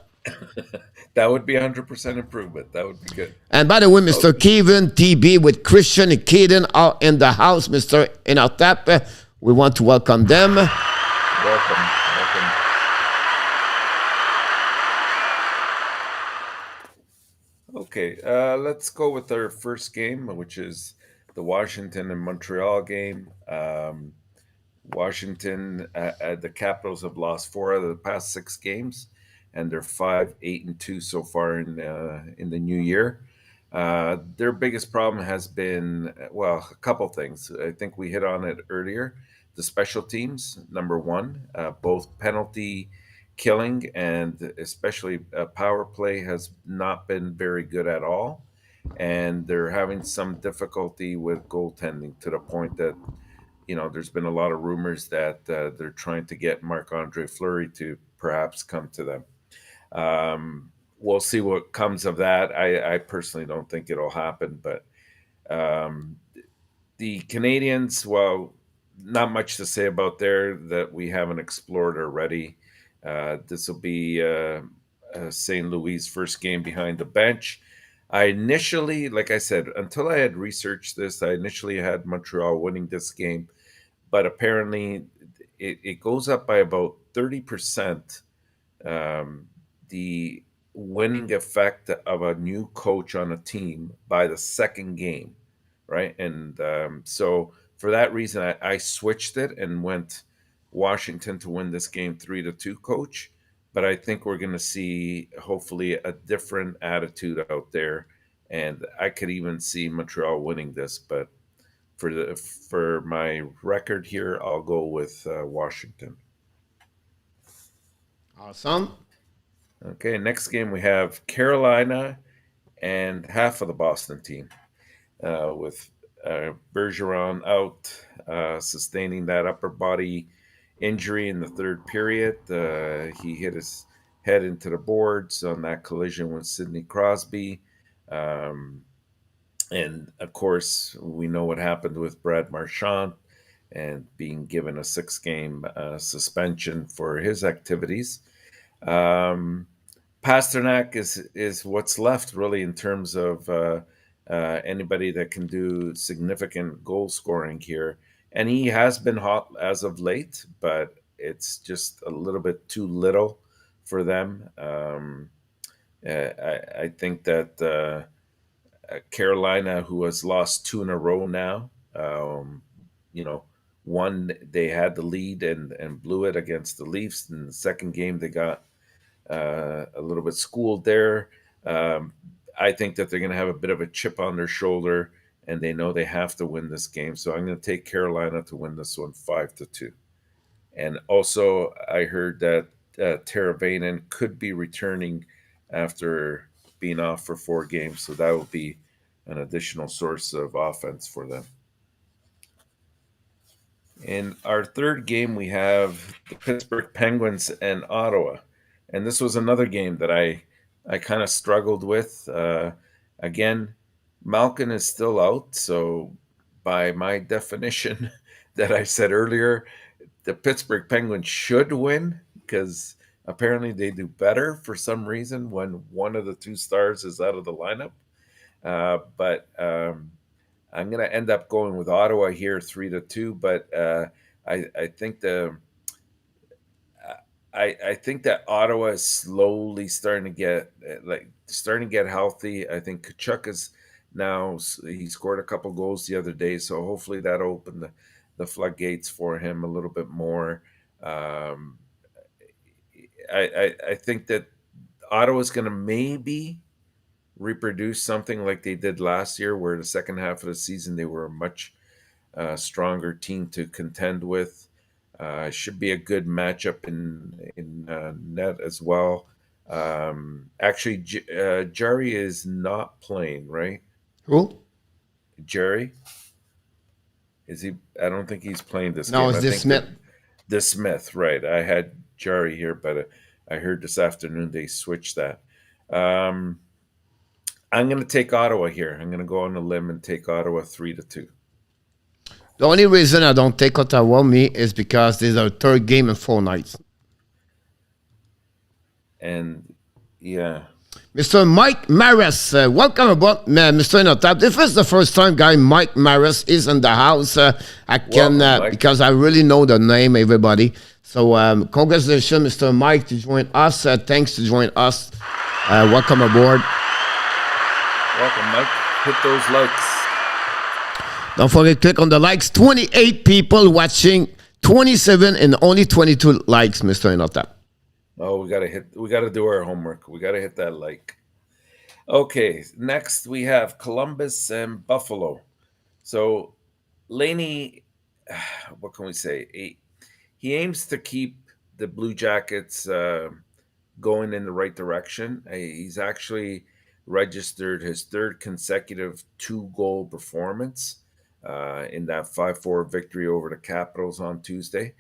That would be 100% improvement. That would be good. And by the way, Mr. Kevin TB with Christian and Caden are in the house, Mr. ENORTAP. We want to welcome them. Welcome. Okay, let's go with our first game, which is the Washington and Montreal game. Washington, the Capitals have lost 4 out of the past 6 games, and they're 5-8-2 so far in the new year. Their biggest problem has been, a couple things. I think we hit on it earlier. The special teams, number one, both penalty killing and especially power play has not been very good at all. And they're having some difficulty with goaltending to the point that, there's been a lot of rumors that they're trying to get Marc-Andre Fleury to perhaps come to them. We'll see what comes of that. I personally don't think it'll happen, but the Canadiens, well, not much to say about there that we haven't explored already. This will be St. Louis' first game behind the bench. I initially, like I said, until I had researched this, I initially had Montreal winning this game, but apparently it goes up by about 30%. The winning effect of a new coach on a team by the second game, right? And so for that reason, I switched it and went Washington to win this game 3-2, coach. But I think we're going to see hopefully a different attitude out there, and I could even see Montreal winning this. But for my record here, I'll go with Washington. Awesome. Okay, next game we have Carolina and half of the Boston team, with Bergeron out, sustaining that upper body injury in the third period. He hit his head into the boards on that collision with Sidney Crosby. And of course, we know what happened with Brad Marchand and being given a 6-game suspension for his activities. Pasternak is what's left really in terms of anybody that can do significant goal scoring here, and he has been hot as of late, but it's just a little bit too little for them. I think that Carolina, who has lost 2 in a row now, one they had the lead and blew it against the Leafs. In the second game, they got a little bit schooled there. I think that they're going to have a bit of a chip on their shoulder, and they know they have to win this game. So I'm going to take Carolina to win this one 5-2. And also, I heard that Teravainen could be returning after being off for 4 games, so that will be an additional source of offense for them. In our third game, we have the Pittsburgh Penguins and Ottawa. And this was another game that I kind of struggled with. Again, Malkin is still out. So by my definition that I said earlier, the Pittsburgh Penguins should win because apparently they do better for some reason when one of the 2 stars is out of the lineup. But I'm going to end up going with Ottawa here 3-2. But I think I think that Ottawa is slowly starting to get healthy. I think Kachuk is now, he scored a couple goals the other day, so hopefully that opened the floodgates for him a little bit more. I think that Ottawa's going to maybe reproduce something like they did last year, where the second half of the season they were a much stronger team to contend with. Should be a good matchup in net as well. Actually, Jerry is not playing, right? Who? Jerry? Is he? I don't think he's playing this No, game. it's this Smith. This Smith, right. I had Jerry here, but I heard this afternoon they switched that. I'm going to take Ottawa here. I'm going to go on a limb and take Ottawa 3-2. The only reason I don't take Ottawa is because this is our third game in 4 nights. And yeah. Mr. Mike Maris, welcome aboard, Mr. ENORTAP. This is the first time guy Mike Maris is in the house. I can, because I really know the name, everybody. So congratulations, Mr. Mike, to join us. Thanks to join us. Welcome aboard. Welcome, Mike. Hit those likes. Don't forget to click on the likes. 28 people watching, 27 and only 22 likes, Mr. ENORTAP. Oh, we gotta do our homework. We gotta hit that like. Okay, next we have Columbus and Buffalo. So Laney, what can we say? He aims to keep the Blue Jackets going in the right direction. He's actually registered his 3rd consecutive 2-goal performance in that 5-4 victory over the Capitals on Tuesday.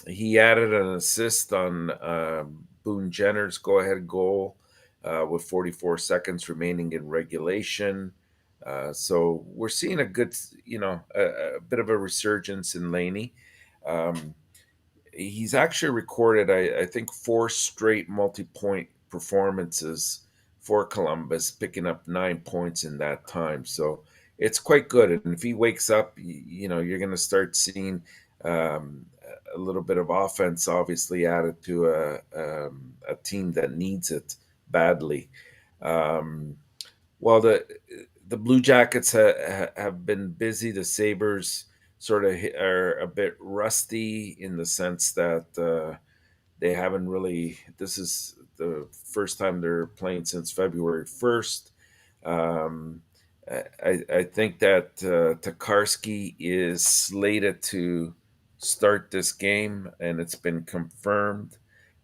He added an assist on Boone Jenner's go-ahead goal with 44 seconds remaining in regulation. So we're seeing a good, a bit of a resurgence in Laney. He's actually recorded, I think, 4 straight multi-point performances for Columbus, picking up 9 points in that time. So it's quite good. And if he wakes up, you're going to start seeing Um, a little bit of offense, obviously, added to a team that needs it badly. Um, well, the Blue Jackets have been busy. The Sabres sort of are a bit rusty in the sense that they haven't really. This is the first time they're playing since February 1st. Um, I think that Tokarski is slated to start this game, and it's been confirmed.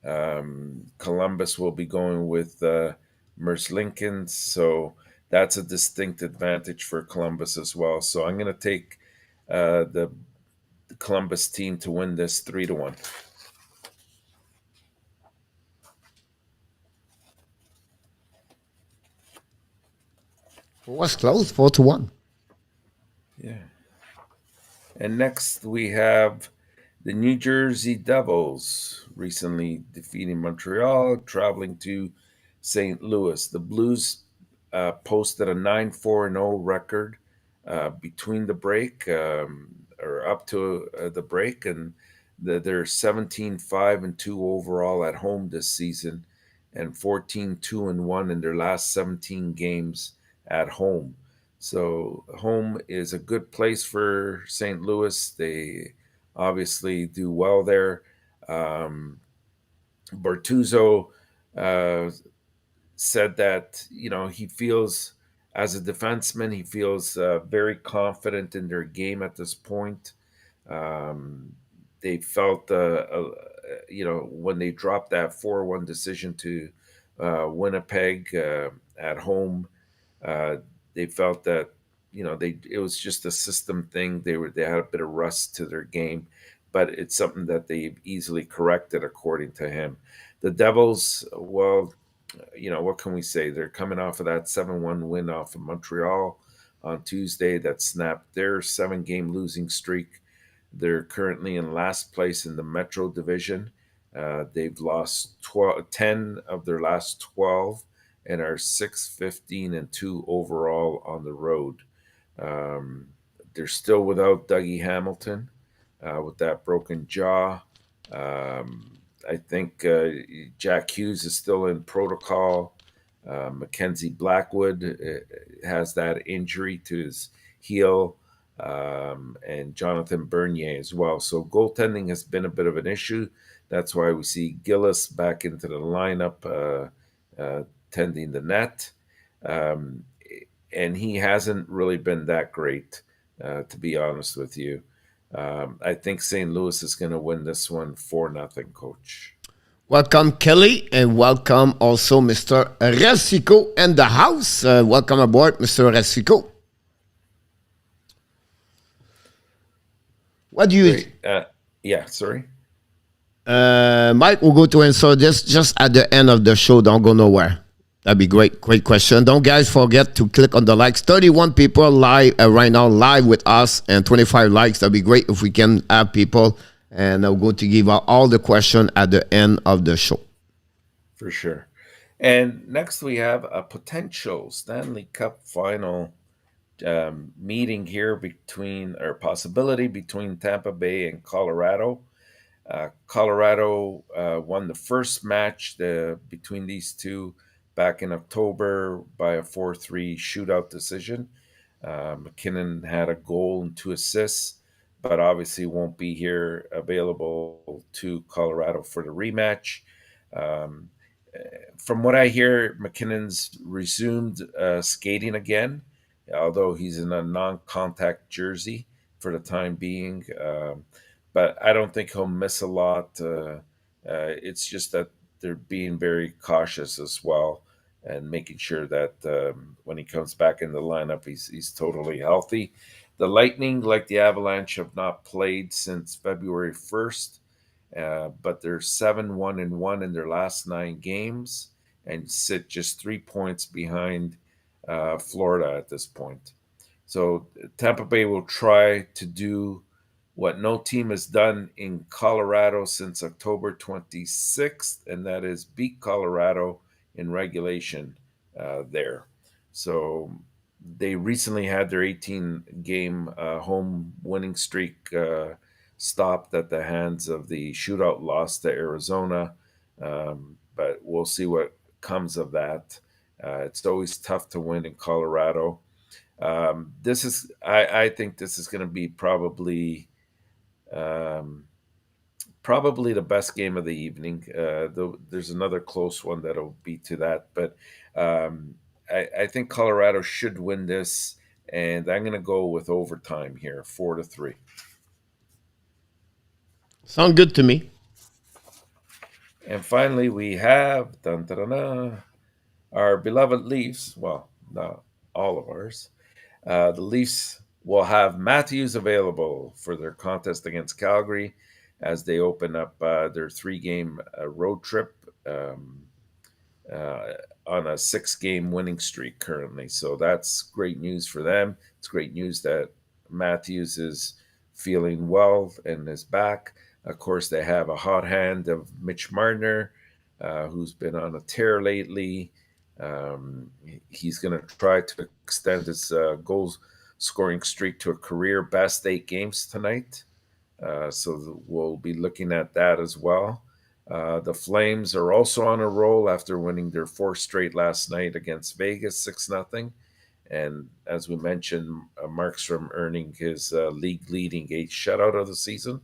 Columbus will be going with Merce Lincoln, so that's a distinct advantage for Columbus as well. So I'm going to take the Columbus team to win this 3-1. It was close, 4-1. Yeah. And next we have the New Jersey Devils, recently defeating Montreal, traveling to St. Louis. The Blues posted a 9-4-0 record between the break, or up to the break, and they're 17-5-2 overall at home this season, and 14-2-1 in their last 17 games at home. So home is a good place for St. Louis. They obviously do well there. Um, Bertuzzo uh, said that he feels, as a defenseman, he feels very confident in their game at this point. Um, they felt, when they dropped that 4-1 decision to Winnipeg at home, uh, they felt that it was just a system thing. They had a bit of rust to their game, but it's something that they easily corrected, according to him. The Devils, well, what can we say? They're coming off of that 7-1 win off of Montreal on Tuesday that snapped their 7-game losing streak. They're currently in last place in the Metro Division. They've lost 10 of their last 12 and are 6-15-2 overall on the road. Um, they're still without Dougie Hamilton with that broken jaw. I think Jack Hughes is still in protocol. Mackenzie Blackwood has that injury to his heel, and Jonathan Bernier as well. So goaltending has been a bit of an issue. That's why we see Gillis back into the lineup, tending the net. Um, and he hasn't really been that great, to be honest with you. I think St. Louis is going to win this one 4-0, Coach. Welcome, Kelly, and welcome also Mr. Resico in the house. Welcome aboard, Mr. Resico. What do you... Yeah, sorry. Mike will go to answer this just at the end of the show. Don't go nowhere. That'd be great. Great question. Don't guys forget to click on the likes. 31 people live right now, live with us, and 25 likes. That'd be great if we can have people. And I'm going to give out all the questions at the end of the show. For sure. And next we have a potential Stanley Cup final meeting here possibility between Tampa Bay and Colorado. Colorado won the first match between these two back in October by a 4-3 shootout decision. McKinnon had a goal and 2 assists, but obviously won't be here available to Colorado for the rematch. From what I hear, McKinnon's resumed skating again, although he's in a non-contact jersey for the time being. But I don't think he'll miss a lot. It's just that they're being very cautious as well and making sure that when he comes back in the lineup, he's totally healthy. The Lightning, like the Avalanche, have not played since February 1st, but they're 7-1-1 in their last 9 games and sit just 3 points behind Florida at this point. So Tampa Bay will try to do what no team has done in Colorado since October 26th, and that is beat Colorado in regulation there. So they recently had their 18-game home winning streak stopped at the hands of the shootout loss to Arizona. But we'll see what comes of that. It's always tough to win in Colorado. I think this is going to be um, probably the best game of the evening. There's another close one that'll be to that, but um, I think Colorado should win this, and I'm going to go with overtime here, 4-3. Sound good to me. And finally, we have dun, dun, dun, dun, our beloved Leafs. Well, not all of ours. The Leafs will have Matthews available for their contest against Calgary as they open up their 3-game road trip uh, on a 6-game winning streak currently. So that's great news for them. It's great news that Matthews is feeling well and is back. Of course, they have a hot hand of Mitch Marner, who's been on a tear lately. He's going to try to extend his goal scoring streak to a career best 8 games tonight. So we'll be looking at that as well. The Flames are also on a roll after winning their 4th straight last night against Vegas 6-0. And as we mentioned, Markstrom earning his league leading 8th shutout of the season.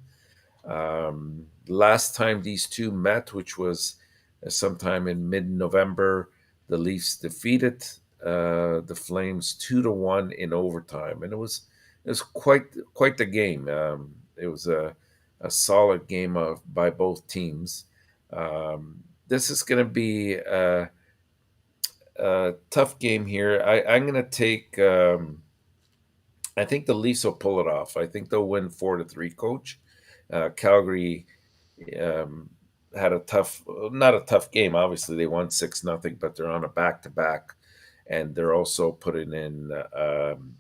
Last time these two met, which was sometime in mid-November, the Leafs defeated the Flames 2-1 in overtime, and it was quite the game. It was a solid game by both teams. This is going to be a tough game here. I'm going to take. I think the Leafs will pull it off. I think they'll win 4-3. Coach, Calgary um, had not a tough game. Obviously, they won 6-0, but they're on a back-to-back, and they're also putting in.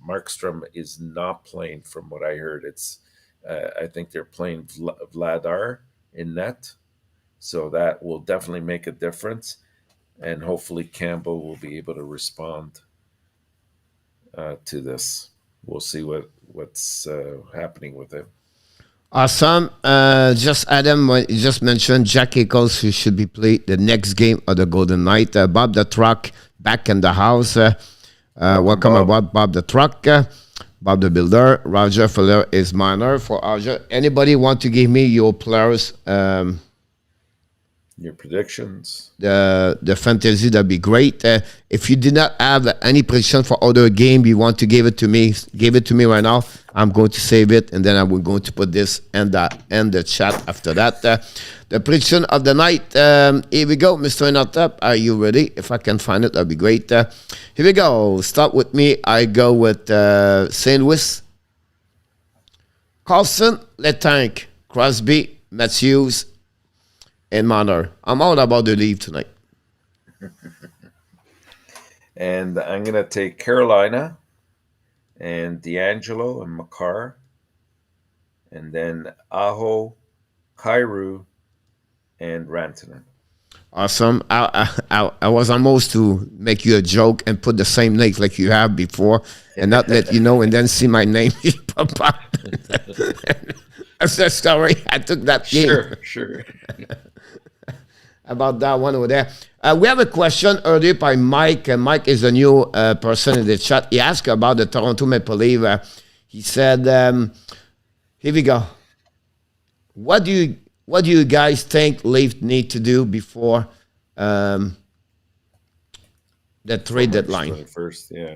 Markstrom is not playing, from what I heard. I think they're playing Vladar in net, so that will definitely make a difference, and hopefully Campbell will be able to respond to this. We'll see what's happening with it. Awesome. Just Adam, you just mentioned Jack Eichels, who should be played the next game of the Golden Knight. Bob the Truck back in the house. Welcome aboard, Bob the Truck. Bob the Builder. Roger Fuller is minor for Roger. Anybody want to give me your players? Your predictions? The fantasy, that'd be great. If you did not have any prediction for other game, you want to give it to me, give it to me right now. I'm going to save it, and then I'm going to put this in the chat after that. The prediction of the night. Here we go, Mr. ENORTAP. Are you ready? If I can find it, that'd be great. Here we go. Start with me. I go with St. Louis. Carlson, Letang, Crosby, Matthews, and Marner. I'm all about the leave tonight. And I'm going to take Carolina and D'Angelo and Makar, and then Aho, Kairu, and Rantanen. Awesome. I was almost to make you a joke and put the same name like you have before and not let you know and then see my name pop up. That's the story. I took that game. Sure. About that one over there. We have a question earlier by Mike. Mike is a new person in the chat. He asked about the Toronto Maple Leafs. He said, here we go. What do you guys think Leafs need to do before the trade deadline? First, yeah.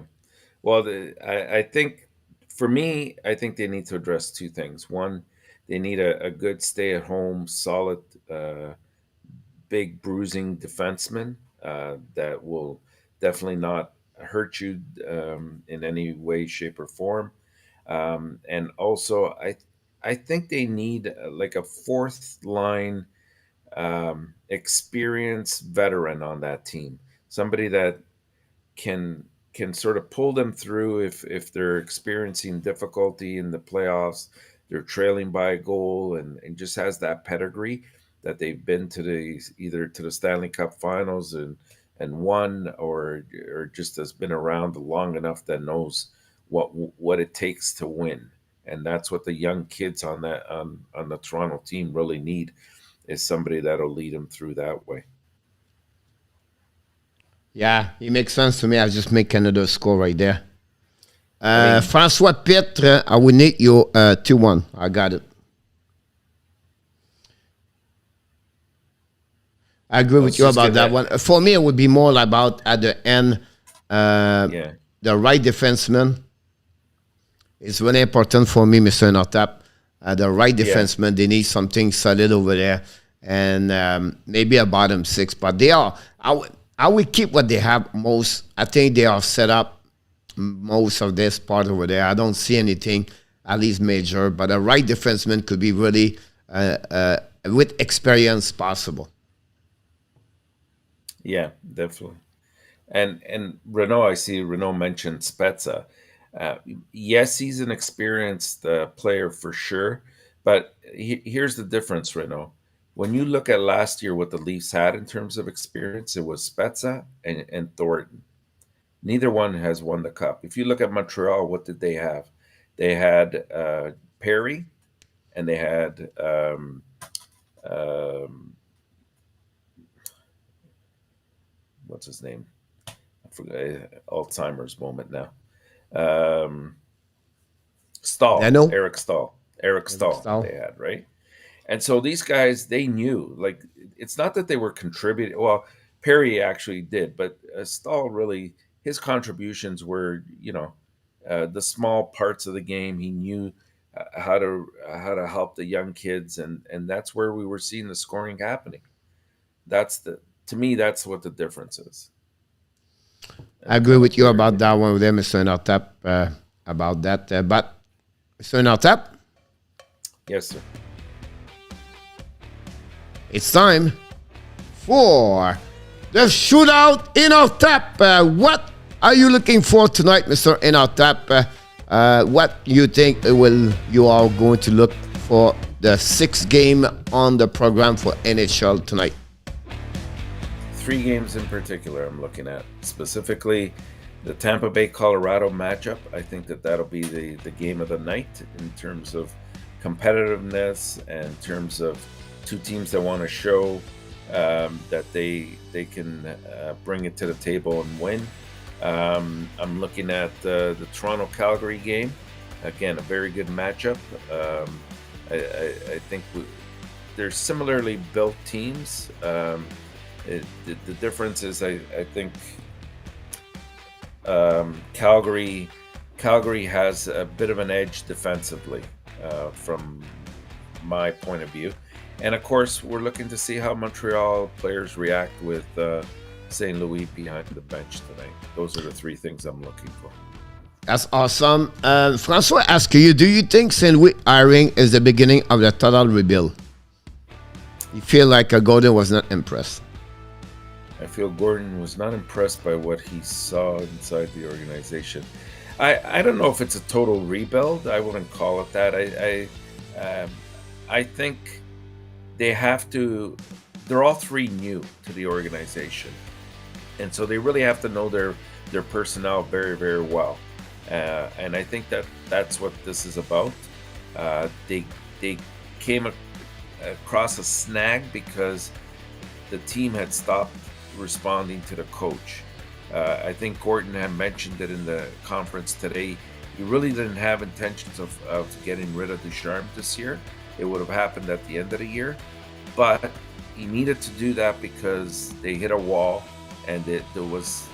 Well, I think, for me, I think they need to address two things. One, they need a good stay-at-home, solid, big bruising defenseman that will definitely not hurt you in any way, shape, or form. And also, I think they need like a fourth line experienced veteran on that team, somebody that can sort of pull them through if they're experiencing difficulty in the playoffs, they're trailing by a goal, and just has that pedigree that they've been to either to the Stanley Cup Finals and won, or just has been around long enough that knows what it takes to win. and that's what the young kids on the Toronto team really need, is somebody that'll lead them through that way. Yeah, it makes sense to me. I'll just make another score right there. Francois Pitre, I will need you 2-1. I got it. I agree with you about that one. For me, it would be more about at the end, the right defenseman. It's really important for me, Mr. ENORTAP. The right defenseman, they need something solid over there, and maybe a bottom six. But they are. I would keep what they have most. I think they are set up most of this part over there. I don't see anything at least major. But a right defenseman could be really with experience possible. Yeah, definitely. And Renault, I see Renault mentioned Spezza. Yes, he's an experienced player for sure, but here's the difference, Renault. When you look at last year, what the Leafs had in terms of experience, it was Spezza and Thornton. Neither one has won the cup. If you look at Montreal, what did they have? They had Perry, and they had what's his name? I forgot. Alzheimer's moment now. Stahl. Eric Stahl. They had, right? And so these guys, they knew, like, it's not that they were contributing. Well, Perry actually did, but Stahl really, his contributions were, the small parts of the game. He knew how to help the young kids, and that's where we were seeing the scoring happening. To me, that's what the difference is. I agree with you about that one with Mr. ENORTAP, about that. But Mr. ENORTAP? Yes, sir. It's time for the shootout ENORTAP. What are you looking for tonight, Mr. ENORTAP? What you think you are going to look for the 6th game on the program for NHL tonight? 3 games in particular I'm looking at. Specifically, the Tampa Bay Colorado matchup. I think that'll be the game of the night in terms of competitiveness and in terms of 2 teams that want to show that they can bring it to the table and win. I'm looking at the Toronto Calgary game. Again, a very good matchup. I think they're similarly built teams. The difference is I think Calgary has a bit of an edge defensively from my point of view. And of course, we're looking to see how Montreal players react with St. Louis behind the bench tonight. Those are the 3 things I'm looking for. That's awesome. Francois asks you, do you think St. Louis hiring is the beginning of the total rebuild? You feel like Gordon was not impressed? I feel Gordon was not impressed by what he saw inside the organization. I don't know if it's a total rebuild. I wouldn't call it that. I think they have to. They're all 3 new to the organization, and so they really have to know their personnel very, very well. And I think that's what this is about. They came across a snag because the team had stopped responding to the coach. I think Gordon had mentioned it in the conference today. He really didn't have intentions of getting rid of Ducharme this year. It would have happened at the end of the year, but he needed to do that because they hit a wall, and there was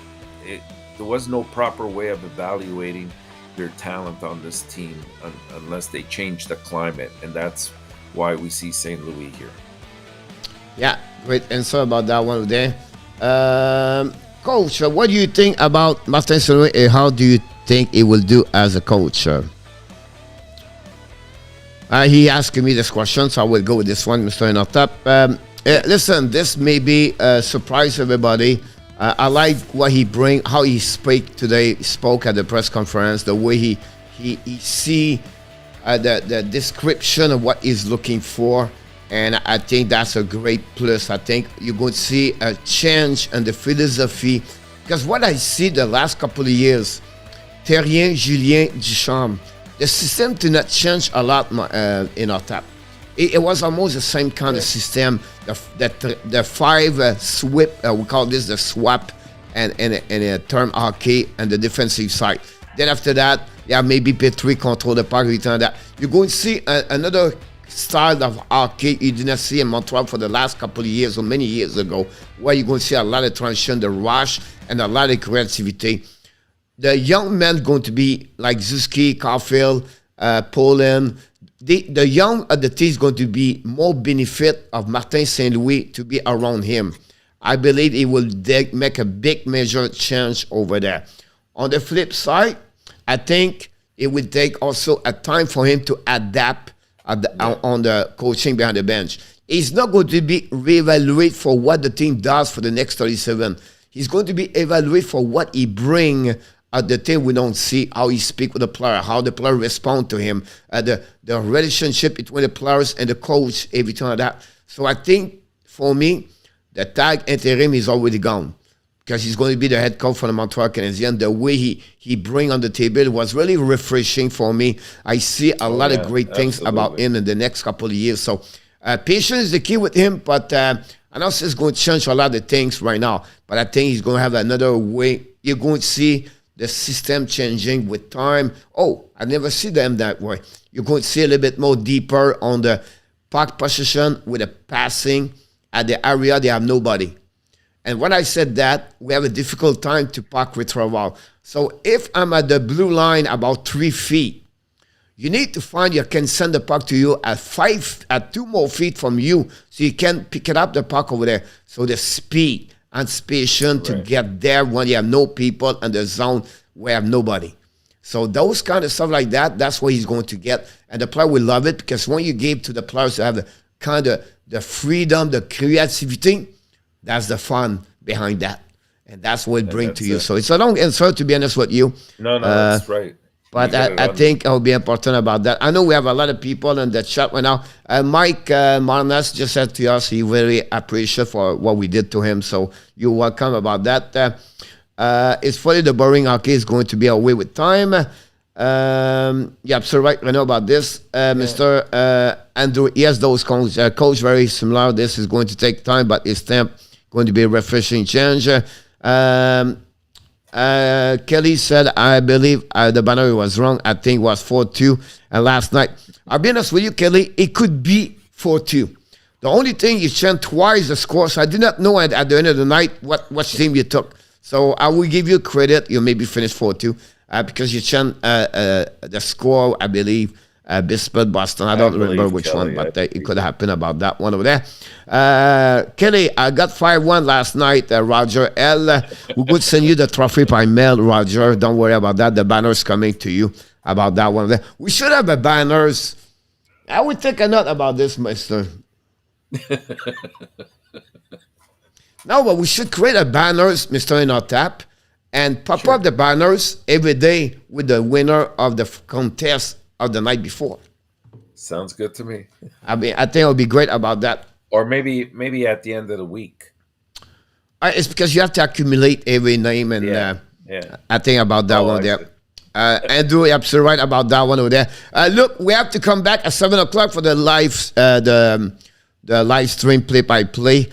no proper way of evaluating their talent on this team unless they change the climate, and that's why we see St. Louis here. Yeah, great answer about that one there. Coach, what do you think about Martin St. Louis, and how do you think he will do as a coach? He asked me this question, so I will go with this one, Mr. ENORTAP. Listen, this may be a surprise to everybody. I like what he bring, how he spoke at the press conference, the way he see the description of what he's looking for, and I think that's a great plus. I think you're going to see a change in the philosophy, because what I see the last couple of years, Terrien, Julien, Ducharme, the system did not change a lot in our tap. It was almost the same kind of system. The five sweep, we call this the swap, and a term hockey, and the defensive side. Then after that, maybe P3 control the puck, return that. You're going to see another style of hockey you did not see in Montreal for the last couple of years or many years ago, where you're going to see a lot of transition, the rush, and a lot of creativity. The young men going to be like Zuski, Caulfield, Poland. The young of the team is going to be more benefit of Martin St. Louis to be around him. I believe it will make a big major change over there. On the flip side, I think it will take also a time for him to adapt on the coaching behind the bench. He's not going to be reevaluated for what the team does for the next 37. He's going to be evaluated for what he brings at the team. We don't see how he speaks with the player, how the player respond to him, the relationship between the players and the coach, everything like that. So I think, for me, the tag interim is already gone, because he's going to be the head coach for the Montreal Canadiens. The way he bring on the table was really refreshing for me. I see a lot of great things about him in the next couple of years. So patience is the key with him, but I know it's going to change a lot of things right now. But I think he's going to have another way. You're going to see the system changing with time. Oh, I never see them that way. You're going to see a little bit more deeper on the puck position with the passing. At the area, they have nobody. And when I said that, we have a difficult time to puck retrieval. So if I'm at the blue line about 3 feet, you need to find you can send the puck to you at 2 more feet from you, so you can pick it up the puck over there. So the speed, anticipation to get there when you have no people in the zone where you have nobody. So those kind of stuff like that, that's what he's going to get. And the player will love it, because when you give to the players to have the kind of the freedom, the creativity, that's the fun behind that. And that's what it brings to you. So it's a long answer, to be honest with you. No, that's right. But I think it will be important about that. I know we have a lot of people in the chat right now. Mike Marnas just said to us he very appreciative for what we did to him. So you're welcome about that. It's funny the boring hockey is going to be away with time. Yeah, so right, I know about this. Mr. Andrew, yes, those coach very similar. This is going to take time, but it's going to be a refreshing change. Kelly said, I believe the banner was wrong. I think it was 4-2 last night. I'll be honest with you, Kelly, it could be 4-2. The only thing you changed twice the score, so I did not know at the end of the night what team you took. So I will give you credit. You maybe finished 4-2 because you changed the score, I believe, Pittsburgh, Boston. I don't remember which Kelly, one, but it could happen about that one over there. Kelly, I got 5-1 last night, Roger L. We could send you the trophy by mail, Roger. Don't worry about that. The banner's coming to you about that one there. We should have a banners. I would take a note about this, mister. No, but we should create a banners, Mr. ENORTAP, and pop up the banners every day with the winner of the contest of the night before. Sounds good to me. I mean, I think it'll be great about that. Or maybe at the end of the week. It's because you have to accumulate every name, and I think about that one there. Andrew, you're absolutely right about that one over there. Look, we have to come back at 7 o'clock for the live live stream play-by-play.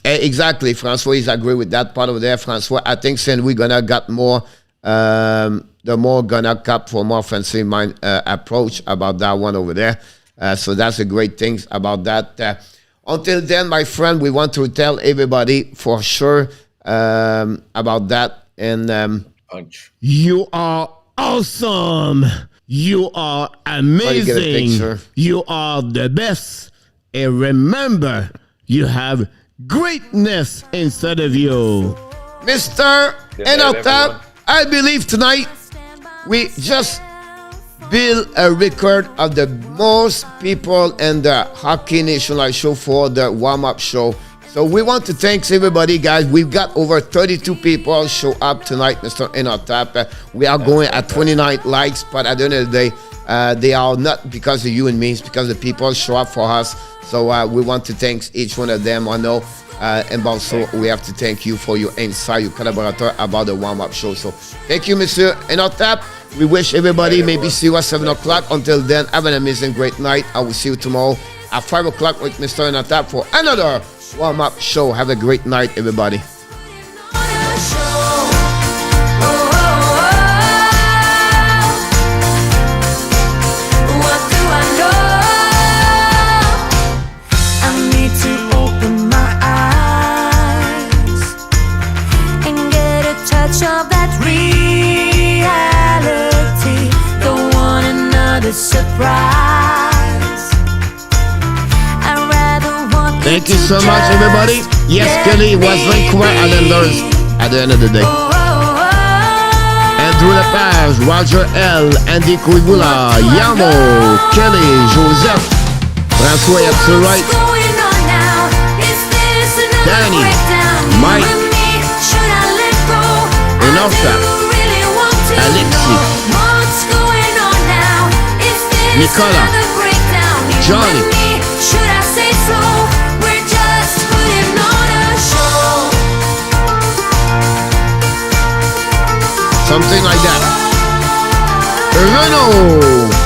Exactly, Francois is agree with that part over there. Francois, I think saying we're gonna get more. The more gonna cap for more offensive mind approach about that one over there. So that's a great thing about that. Until then, my friend, we want to tell everybody for sure about that. And Punch. You are awesome. You are amazing. You are the best. And remember, you have greatness inside of you. Mr. ENORTAP, I believe tonight we just build a record of the most people in the Hockey Nation Live show for the warm-up show. So we want to thank everybody, guys. We've got over 32 people show up tonight, Mr. ENORTAP. We are going at 29 likes, but at the end of the day, they are not because of you and me. It's because the people show up for us. So we want to thank each one of them. I know. And also, we have to thank you for your insight, your collaborator about the warm-up show. So thank you, Mr. ENORTAP. We wish everybody maybe see you at 7 o'clock. Until then, have an amazing, great night. I will see you tomorrow at 5 o'clock with Mr. ENORTAP for another warm-up show. Have a great night, everybody. Surprise. I'd rather want Thank you so much, everybody. Yes, Kelly was Vancouver Islanders at the end of the day. Andrew Lepage, Roger L, Andy Kuibula, Yamo, Kelly, Joseph, François, that's right. Danny, Mike, ENORTAP, Alexis, Nicola, Johnny, something like that. Renault.